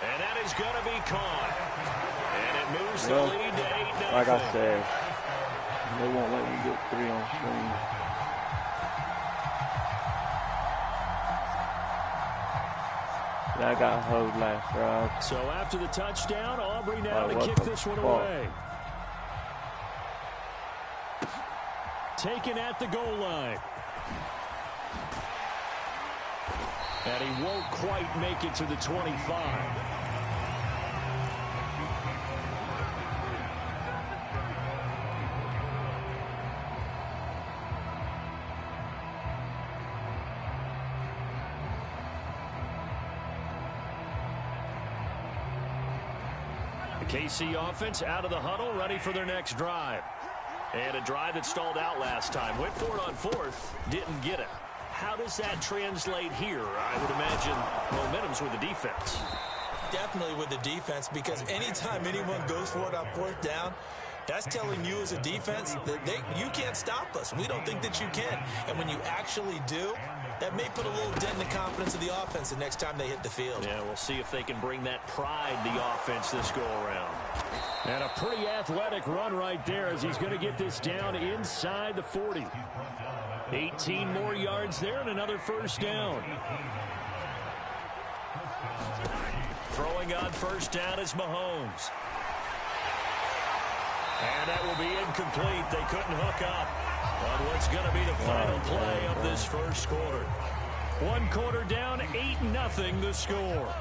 And that is going to be caught. And it moves the lead to 8-0. Like I said, they won't let me get 3 on screen. I got hoed last drive. So after the touchdown, Aubrey now to kick this one away. Taken at the goal line. And he won't quite make it to the 25. KC offense out of the huddle, ready for their next drive. And a drive that stalled out last time. Went for it on 4th, didn't get it. How does that translate here? I would imagine momentum's with the defense. Definitely with the defense, because anytime anyone goes for it on 4th down, that's telling you as a defense that you can't stop us. We don't think that you can. And when you actually do, that may put a little dent in the confidence of the offense the next time they hit the field. Yeah, we'll see if they can bring that pride to the offense this go-around. And a pretty athletic run right there as he's going to get this down inside the 40. 18 more yards there and another first down. Throwing on first down is Mahomes. And that will be incomplete. They couldn't hook up on what's going to be the final play of this first quarter. 1 quarter down, 8-0 the score.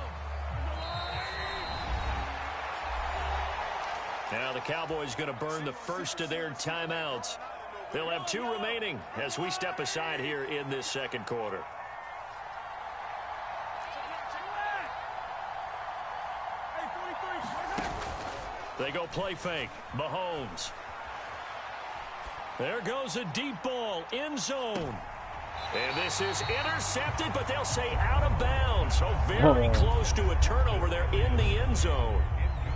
Now the Cowboys going to burn the first of their timeouts. They'll have 2 remaining as we step aside here in this second quarter. They go play fake. Mahomes. There goes a deep ball. End zone. And this is intercepted, but they'll say out of bounds. So very close to a turnover there in the end zone.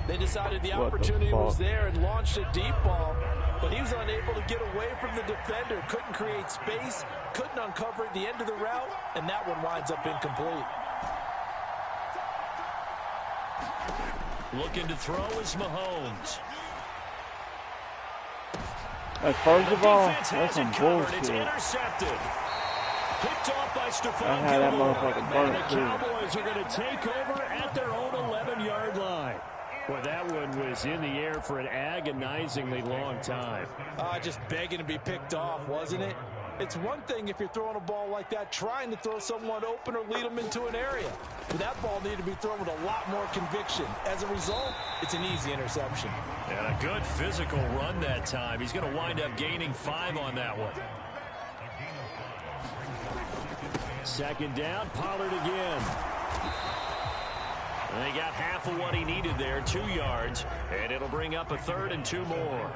They decided the opportunity was there and launched a deep ball, but he was unable to get away from the defender. Couldn't create space, couldn't uncover at the end of the route, and that one winds up incomplete. Looking to throw is Mahomes. First of all, that's some bullshit. It's intercepted. Picked off by Stephon I had that motherfucker and the burnt too. Cowboys are going to take over at their own 11-yard line. Well, that one was in the air for an agonizingly long time. Just begging to be picked off, wasn't it? It's one thing if you're throwing a ball like that, trying to throw someone open or lead them into an area. But that ball needed to be thrown with a lot more conviction. As a result, it's an easy interception. And a good physical run that time. He's going to wind up gaining 5 on that one. Second down, Pollard again. And they got half of what he needed there, 2 yards. And it'll bring up a 3rd and 2 more.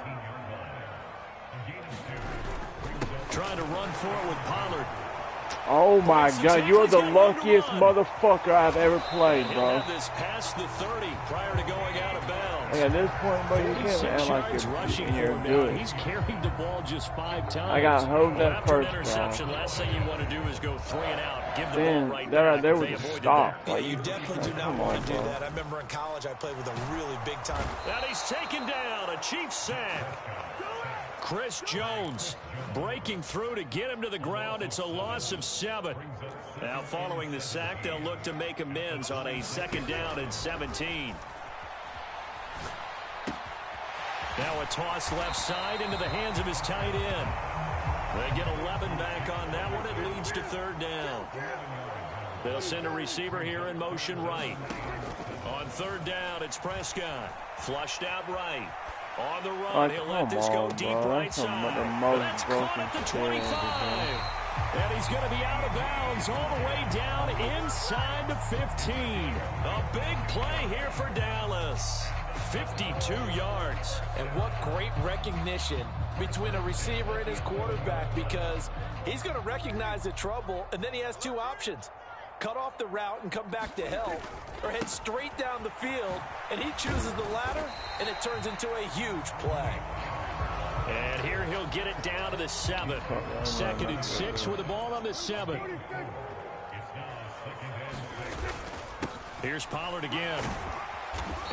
Trying to run for it with Pollard. Oh my God, you're the luckiest motherfucker I've ever played, bro. This past the 30 prior to going out of bounds. Hey, at this point, bro, you can't act like you're good. He's carried the ball just 5 times. I got hoved that after first an interception, drive. last thing you want to do is go 3 and out. Give the Then ball right that back. right there was They a avoided stop. that. Yeah, you definitely do not want to do that. I remember in college I played with a really big time. And he's taken down, a Chiefs sack. Chris Jones breaking through to get him to the ground. It's a loss of 7. Now following the sack, they'll look to make amends on a 2nd down and 17. Now a toss left side into the hands of his tight end. They get 11 back on that one. It leads to 3rd down. They'll send a receiver here in motion right. On 3rd down, it's Prescott. Flushed out right. On the run, he'll let this go deep right side. That's caught at the 25. And he's going to be out of bounds all the way down inside the 15. A big play here for Dallas. 52 yards. And what great recognition between a receiver and his quarterback, because he's going to recognize the trouble, and then he has 2 options. Cut off the route and come back to help, or head straight down the field, and he chooses the latter, and it turns into a huge play. And here he'll get it down to the 7. 2nd and 6 with the ball on the 7. Here's Pollard again.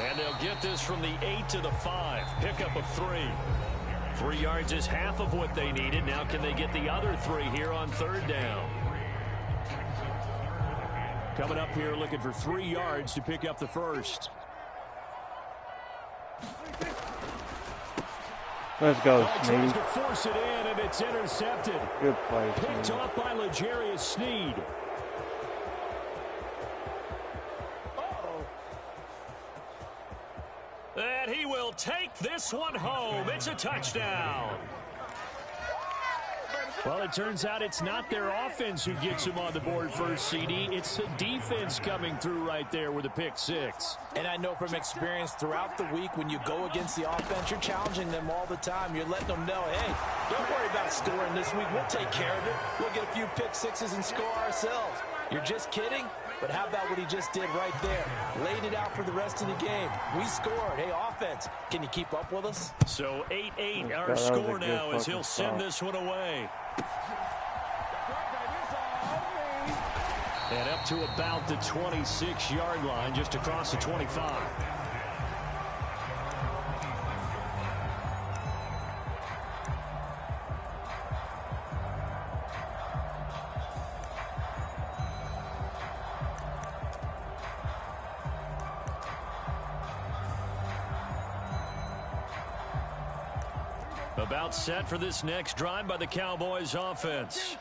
And they'll get this from the 8 to the 5. Pickup of 3. 3 yards is half of what they needed. Now can they get the other 3 here on 3rd down? Coming up here looking for 3 yards to pick up the first. Let's go, Tries Snead. to force it in, and it's intercepted. Good play, Picked Snead. off by L'Jarius Sneed. And he will take this one home. It's a touchdown. Well, it turns out it's not their offense who gets him on the board first, CD. It's the defense coming through right there with a pick 6. And I know from experience throughout the week, when you go against the offense, you're challenging them all the time. You're letting them know, hey, don't worry about scoring this week. We'll take care of it. We'll get a few pick 6s and score ourselves. You're just kidding? But how about what he just did right there? Laid it out for the rest of the game. We scored. Hey, offense, can you keep up with us? So 8-8 our score now as he'll send this one away. And up to about the 26-yard line, just across the 25. About set for this next drive by the Cowboys offense.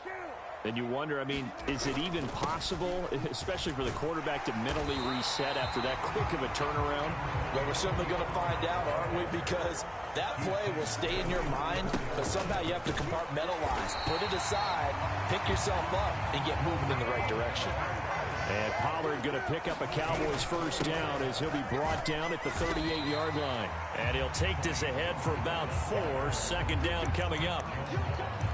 And you wonder, I mean, is it even possible, especially for the quarterback, to mentally reset after that quick of a turnaround? Well, we're certainly going to find out, aren't we? Because that play will stay in your mind, but somehow you have to compartmentalize. Put it aside, pick yourself up, and get moving in the right direction. And Pollard going to pick up a Cowboys first down as he'll be brought down at the 38-yard line. And he'll take this ahead for about 4. Second down coming up.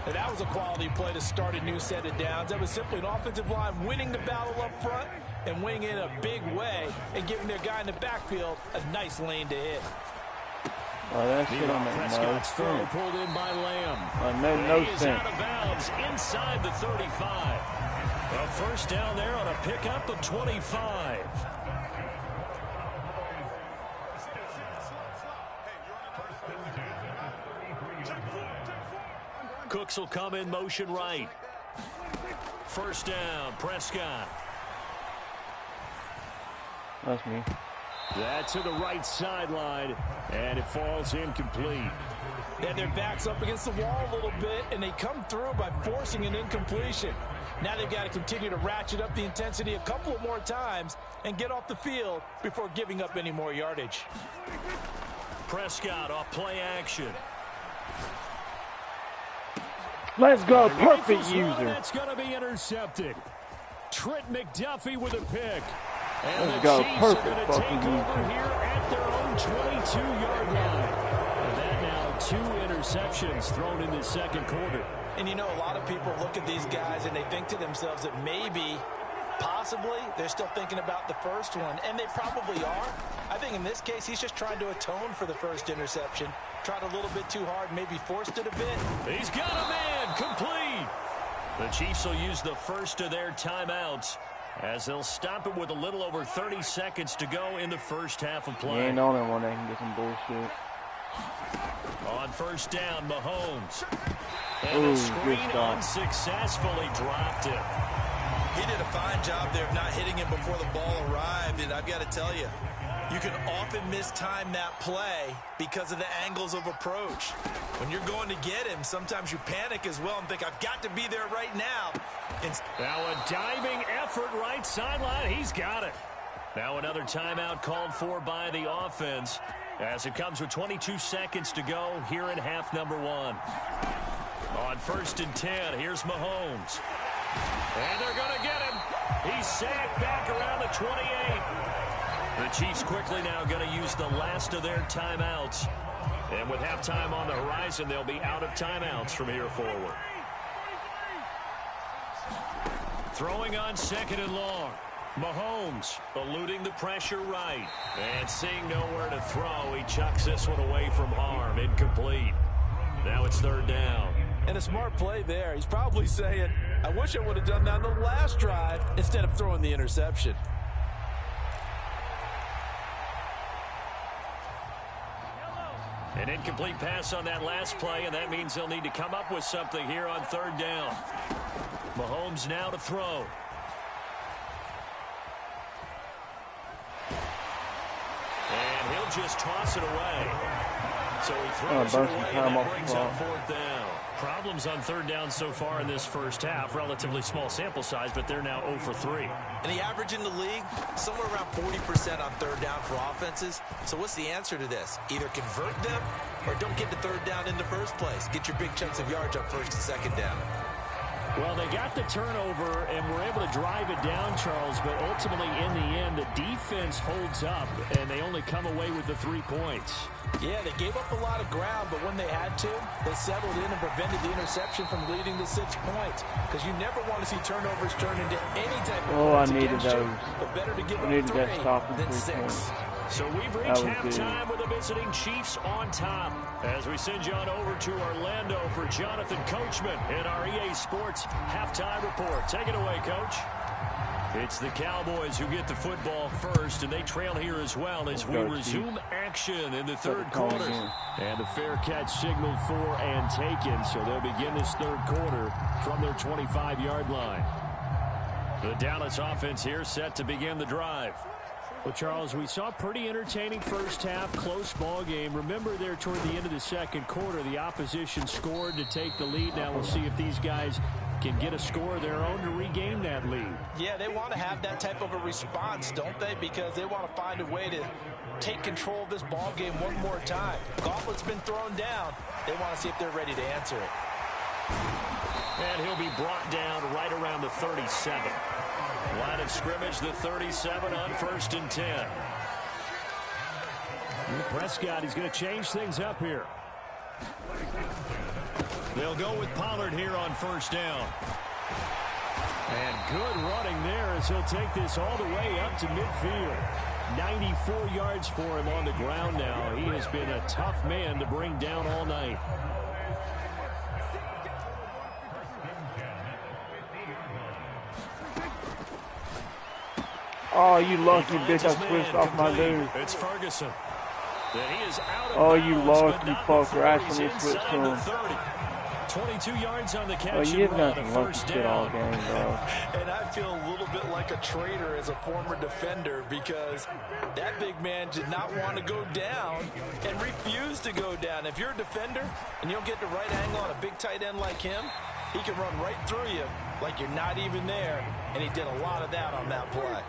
And that was a quality play to start a new set of downs. That was simply an offensive line winning the battle up front and winning it in a big way and giving their guy in the backfield a nice lane to hit. Oh, that shit on Prescott's throw pulled in by Lamb. No He is sense. out of bounds inside the 35. A first down there on a pickup of 25. Cooks will come in motion right. First down, Prescott. That's me. That's to the right sideline, and it falls incomplete. And their back's up against the wall a little bit, and they come through by forcing an incompletion. Now they've got to continue to ratchet up the intensity a couple of more times and get off the field before giving up any more yardage. Prescott off play action. Let's go. Perfect user. That's going to be intercepted. Trent McDuffie with a pick. And Let's the go. Chiefs Perfect are going to take over here at their own 22-yard line. And that now 2 interceptions thrown in the second quarter. And you know, a lot of people look at these guys and they think to themselves that maybe, possibly, they're still thinking about the first one. And they probably are. I think in this case, he's just trying to atone for the first interception. Tried a little bit too hard, maybe forced it a bit. He's got a man, complete. The Chiefs will use the first of their timeouts as they'll stop it with a little over 30 seconds to go in the first half of play. You ain't the only one that can get some bullshit. On first down, Mahomes. And the screen unsuccessfully dropped him. He did a fine job there of not hitting him before the ball arrived, and I've got to tell you, you can often mistime that play because of the angles of approach. When you're going to get him, sometimes you panic as well and think, I've got to be there right now. Now a diving effort right sideline. He's got it. Now another timeout called for by the offense as it comes with 22 seconds to go here in half number 1. On first and 10, here's Mahomes. And they're going to get him. He's sacked back around the 28. The Chiefs quickly now going to use the last of their timeouts. And with halftime on the horizon, they'll be out of timeouts from here forward. Throwing on second and long. Mahomes eluding the pressure right. And seeing nowhere to throw, he chucks this one away from harm. Incomplete. Now it's third down. And a smart play there. He's probably saying, I wish I would have done that on the last drive instead of throwing the interception. An incomplete pass on that last play, and that means they'll need to come up with something here on third down. Mahomes now to throw. And he'll just toss it away. So he throws it away, and that brings up fourth down. Problems on third down so far in this first half. Relatively small sample size, but they're now 0 for 3. And the average in the league, somewhere around 40% on third down for offenses. So what's the answer to this? Either convert them or don't get to third down in the first place. Get your big chunks of yards up first and second down. Well, they got the turnover and were able to drive it down, Charles, but ultimately in the end, the defense holds up, and they only come away with the 3 points. Yeah, they gave up a lot of ground, but when they had to, they settled in and prevented the interception from leading to 6 points. Because you never want to see turnovers turn into any type of points against you, but better to give up 3 than 6. So we've reached halftime with the visiting Chiefs on top. As we send you on over to Orlando for Jonathan Coachman in our EA Sports Halftime Report. Take it away, Coach. It's the Cowboys who get the football first, and they trail here as well as we resume action in the third quarter. And the fair catch signaled for and taken, so they'll begin this third quarter from their 25-yard line. The Dallas offense here set to begin the drive. Well, Charles, we saw a pretty entertaining first half, close ball game. Remember there toward the end of the second quarter, the opposition scored to take the lead. Now we'll see if these guys can get a score of their own to regain that lead. Yeah, they want to have that type of a response, don't they? Because they want to find a way to take control of this ball game one more time. Gauntlet's been thrown down. They want to see if they're ready to answer it. And he'll be brought down right around the 37. Line of scrimmage, the 37 on 1st and 10. Prescott, he's going to change things up here. They'll go with Pollard here on 1st down. And good running there as he'll take this all the way up to midfield. 94 yards for him on the ground now. He has been a tough man to bring down all night. Oh, you lucky bitch. I switched off my dude. It's Ferguson. He is out of oh, you bounds, lucky fucker. Actually switched to him. 22 yards on the catch. Oh, you've got some lucky shit all game, bro. And I feel a little bit like a traitor as a former defender because that big man did not want to go down and refused to go down. If you're a defender and you don't get the right angle on a big tight end like him, he can run right through you like you're not even there, and he did a lot of that on that play.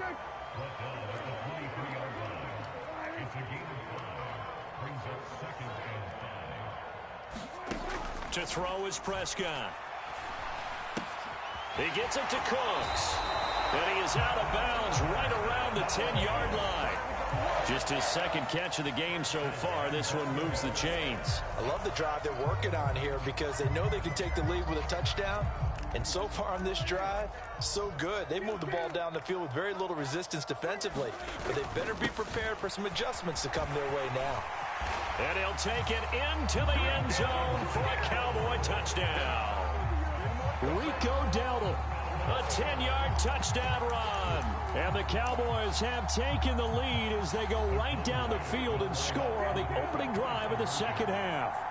To throw is Prescott. He gets it to Cooks. And he is out of bounds right around the 10-yard line. Just his second catch of the game so far. This one moves the chains. I love the drive they're working on here because they know they can take the lead with a touchdown. And so far on this drive, so good. They moved the ball down the field with very little resistance defensively. But they better be prepared for some adjustments to come their way now. And he'll take it into the end zone for a Cowboy touchdown. Rico Dowdle, a 10-yard touchdown run. And the Cowboys have taken the lead as they go right down the field and score on the opening drive of the second half.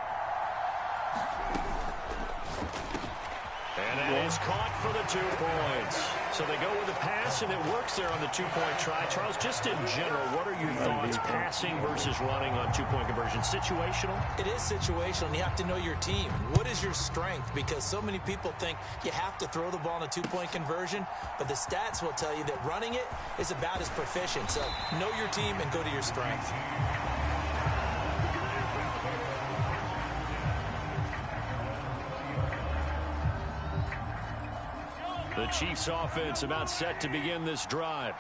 And it is caught for the 2 points. So they go with the pass, and it works there on the 2-point try. Charles, just in general, what are your thoughts passing versus running on 2-point conversion? Situational? It is situational, and you have to know your team. What is your strength? Because so many people think you have to throw the ball in a 2-point conversion, but the stats will tell you that running it is about as proficient. So know your team and go to your strength. The Chiefs offense about set to begin this drive.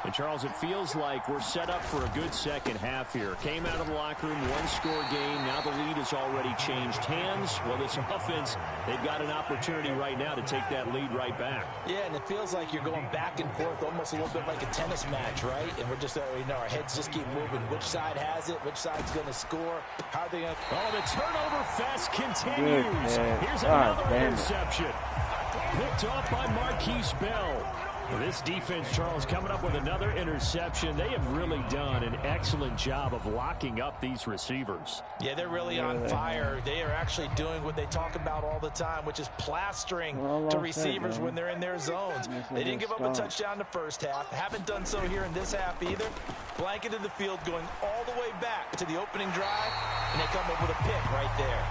And Charles, it feels like we're set up for a good second half here. Came out of the locker room, one-score game. Now the lead has already changed hands. Well, this offense, they've got an opportunity right now to take that lead right back. Yeah, and it feels like you're going back and forth, almost a little bit like a tennis match, right? And we're just, our heads just keep moving. Which side has it? Which side's going to score? How are they going to... Oh, the turnover fest continues. Here's another interception. Picked off by Marquise Bell. This defense, Charles, coming up with another interception. They have really done an excellent job of locking up these receivers. Yeah, they're really on fire. They are actually doing what they talk about all the time, which is plastering to receivers when they're in their zones. They didn't give up a touchdown in the first half. Haven't done so here in this half either. Blanketed the field going all the way back to the opening drive, and they come up with a pick right there.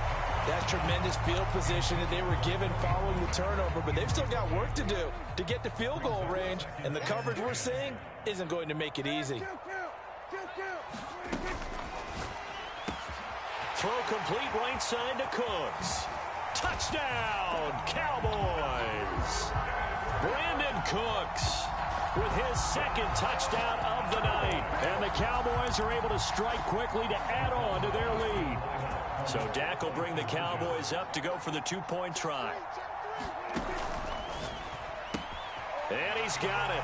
That's tremendous field position that they were given following the turnover, but they've still got work to do to get to field goal range, and the coverage we're seeing isn't going to make it easy. Throw complete right side to Cooks. Touchdown, Cowboys! Brandon Cooks with his second touchdown of the night, and the Cowboys are able to strike quickly to add on to their lead. So Dak will bring the Cowboys up to go for the 2-point try. And he's got it.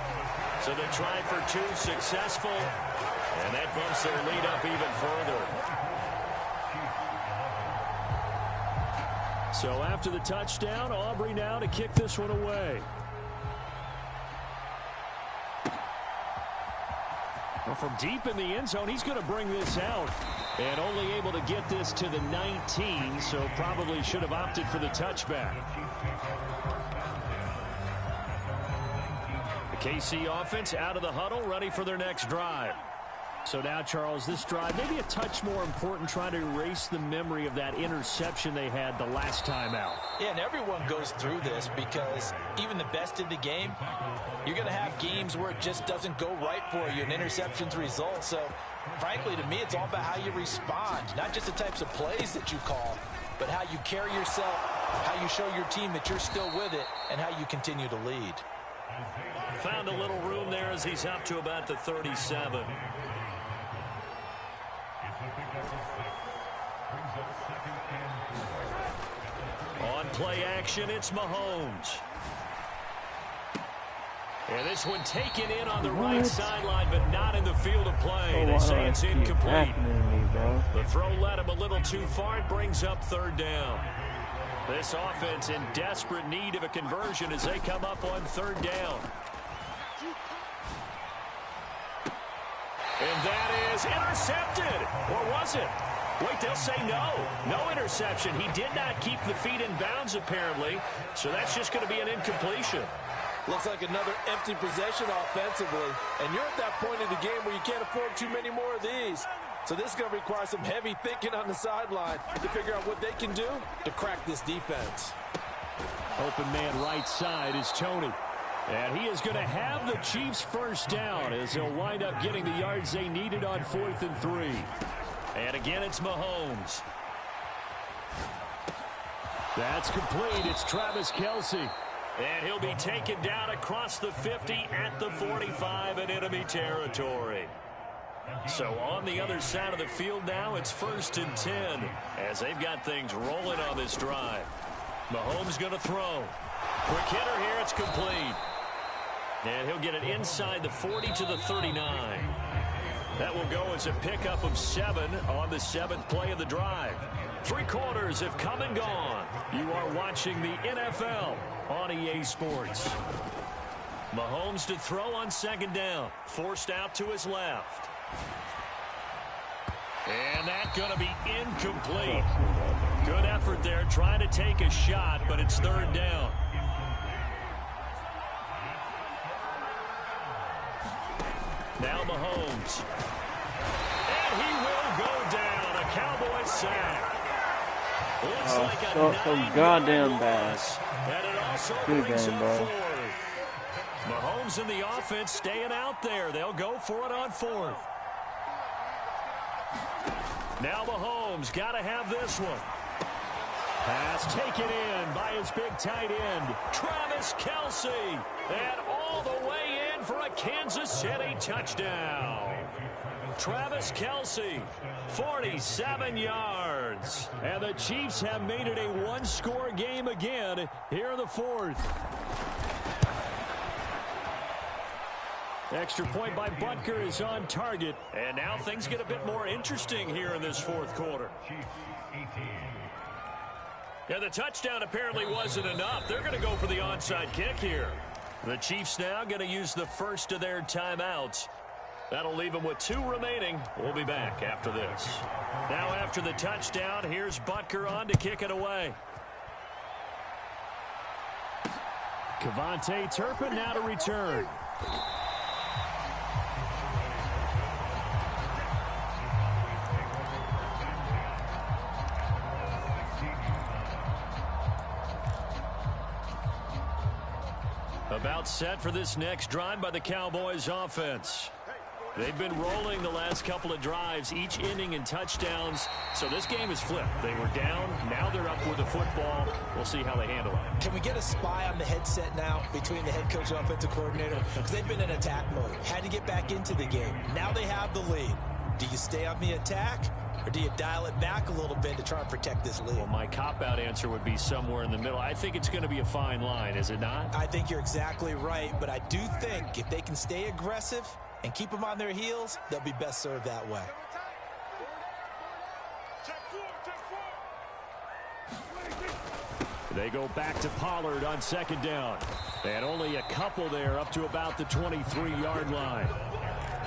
So the try for 2 successful. And that bumps their lead up even further. So after the touchdown, Aubrey now to kick this one away. Well, from deep in the end zone, he's going to bring this out. And only able to get this to the 19, so probably should have opted for the touchback. The KC offense out of the huddle, ready for their next drive. So now, Charles, this drive maybe a touch more important, trying to erase the memory of that interception they had the last time out. Yeah, and everyone goes through this because even the best in the game, you're going to have games where it just doesn't go right for you, and interceptions result. So, frankly, to me, it's all about how you respond, not just the types of plays that you call, but how you carry yourself, how you show your team that you're still with it, and how you continue to lead. Found a little room there as he's up to about the 37. On play action, it's Mahomes. And this one taken in on the right sideline, but not in the field of play. They say it's incomplete. The throw led him a little too far. It brings up third down. This offense in desperate need of a conversion as they come up on third down. And that is intercepted. Or was it? Wait, they'll say no. No interception. He did not keep the feet in bounds, apparently. So that's just going to be an incompletion. Looks like another empty possession offensively. And you're at that point in the game where you can't afford too many more of these. So this is going to require some heavy thinking on the sideline to figure out what they can do to crack this defense. Open man right side is Tony. And he is going to have the Chiefs first down as they'll wind up getting the yards they needed on 4th and 3. And again, it's Mahomes. That's complete. It's Travis Kelce. And he'll be taken down across the 50 at the 45 in enemy territory. So on the other side of the field now, it's 1st and 10 as they've got things rolling on this drive. Mahomes going to throw. Quick hitter here. It's complete. And he'll get it inside the 40 to the 39. That will go as a pickup of 7 on the 7th play of the drive. 3 quarters have come and gone. You are watching the NFL on EA Sports. Mahomes to throw on 2nd down. Forced out to his left. And that's going to be incomplete. Good effort there trying to take a shot, but it's 3rd down. Now Mahomes. And he will go down. A Cowboy sack. Looks like a so goddamn bad. And it also brings up 4th. Mahomes and the offense staying out there. They'll go for it on 4th. Now Mahomes got to have this one. Pass taken in by his big tight end, Travis Kelce. And all the way in for a Kansas City touchdown. Travis Kelce, 47 yards. And the Chiefs have made it a one-score game again here in the 4th. Extra point by Butker is on target. And now things get a bit more interesting here in this 4th quarter. Yeah, the touchdown apparently wasn't enough. They're going to go for the onside kick here. The Chiefs now going to use the first of their timeouts. That'll leave them with 2 remaining. We'll be back after this. Now after the touchdown, here's Butker on to kick it away. Kevontae Turpin now to return. About set for this next drive by the Cowboys offense. They've been rolling the last couple of drives, each inning in touchdowns. So this game is flipped. They were down. Now they're up with the football. We'll see how they handle it. Can we get a spy on the headset now between the head coach and offensive coordinator? Because they've been in attack mode. Had to get back into the game. Now they have the lead. Do you stay on the attack? Or do you dial it back a little bit to try and protect this lead? Well, my cop-out answer would be somewhere in the middle. I think it's going to be a fine line, is it not? I think you're exactly right, but I do think if they can stay aggressive and keep them on their heels, they'll be best served that way. They go back to Pollard on 2nd down. And only a couple there up to about the 23-yard line.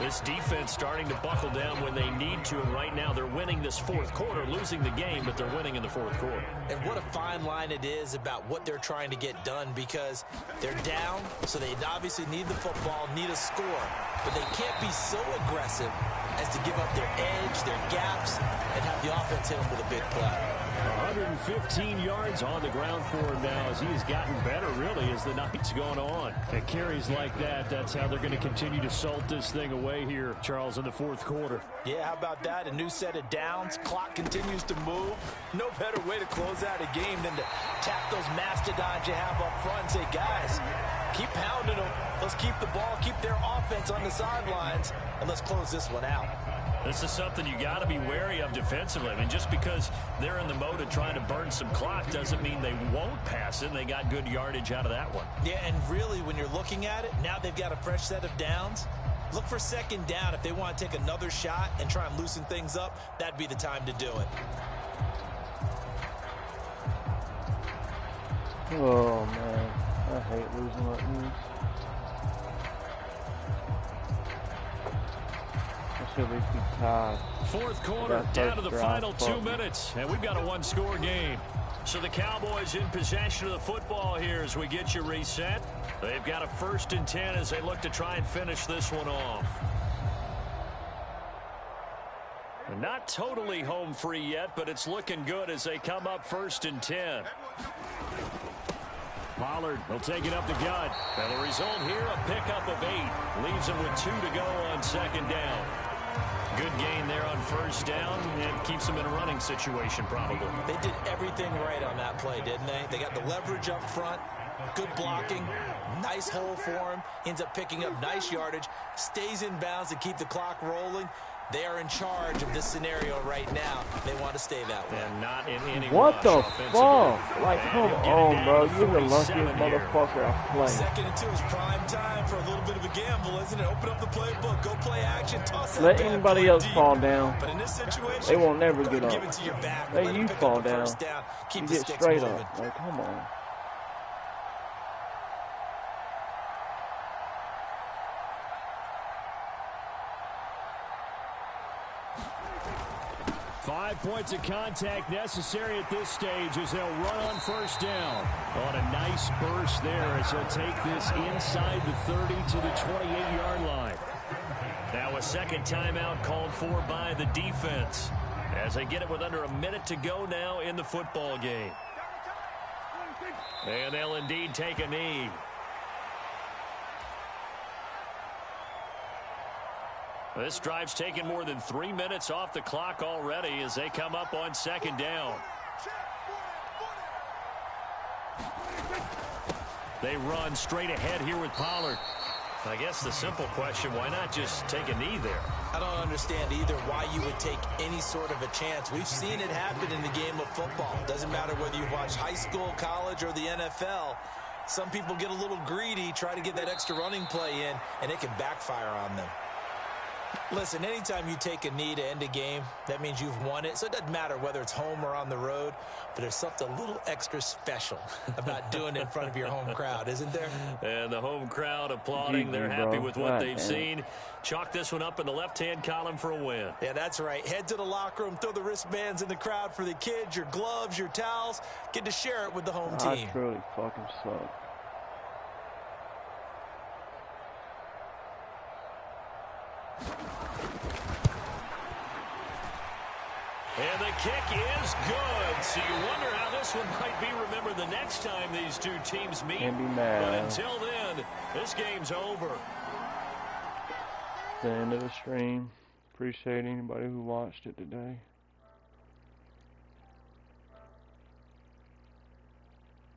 This defense starting to buckle down when they need to, and right now they're winning this fourth quarter, losing the game, but they're winning in the fourth quarter. And what a fine line it is about what they're trying to get done, because they're down, so they obviously need the football, need a score, but they can't be so aggressive as to give up their edge, their gaps, and have the offense hit them with a big play. 115 yards on the ground for him now as he has gotten better, really, as the night's gone on. At carries like that, that's how they're going to continue to salt this thing away here, Charles, in the fourth quarter. Yeah, how about that? A new set of downs. Clock continues to move. No better way to close out a game than to tap those mastodons you have up front and say, guys, keep pounding them. Let's keep the ball, keep their offense on the sidelines, and let's close this one out. This is something you got to be wary of defensively. I mean, just because they're in the mode of trying to burn some clock doesn't mean they won't pass it, and they got good yardage out of that one. Yeah, and really, when you're looking at it, now they've got a fresh set of downs. Look for second down. If they want to take another shot and try and loosen things up, that'd be the time to do it. Oh, man. I hate losing like this. Fourth quarter, down to the final 2 minutes, and we've got a one-score game. So the Cowboys in possession of the football here as we get you reset. They've got a 1st and 10 as they look to try and finish this one off. Not totally home free yet, but it's looking good as they come up 1st and 10. Pollard will take it up the gut. And the result here, a pickup of 8. Leaves him with 2 to go on 2nd down. Good gain there on 1st down, and keeps them in a running situation probably. They did everything right on that play, didn't they? They got the leverage up front, good blocking, nice hole for him, ends up picking up nice yardage, stays in bounds to keep the clock rolling. They are in charge of this scenario right now. They want to stay that way. And not in any what the fuck? Like, come on, bro. You're the luckiest motherfucker I've played. 2nd and 2 is prime time for a little bit of a gamble, isn't it? Open up the playbook, go play action, toss it. Let anybody else fall down. But in this situation, they won't never get up. Give it to your back. Let you fall down. Keep you the get sticks straight moving. up. Like, come on. Five points of contact necessary at this stage as they'll run on 1st down. On a nice burst there as he'll take this inside the 30 to the 28-yard line. Now a 2nd timeout called for by the defense as they get it with under a minute to go now in the football game. And they'll indeed take a knee. This drive's taken more than 3 minutes off the clock already as they come up on 2nd down. They run straight ahead here with Pollard. I guess the simple question, why not just take a knee there? I don't understand either why you would take any sort of a chance. We've seen it happen in the game of football. Doesn't matter whether you've watched high school, college, or the NFL. Some people get a little greedy, try to get that extra running play in, and it can backfire on them. Listen, anytime you take a knee to end a game, that means you've won it. So it doesn't matter whether it's home or on the road, but there's something a little extra special about doing it in front of your home crowd, isn't there? And the home crowd applauding. They're happy with what they've seen. Chalk this one up in the left-hand column for a win. Yeah, that's right. Head to the locker room, throw the wristbands in the crowd for the kids, your gloves, your towels. Get to share it with the home team. I truly fucking suck. And the kick is good. So you wonder how this one might be remembered the next time these two teams meet. Can't be mad. But until then, this game's over. The end of the stream. Appreciate anybody who watched it today.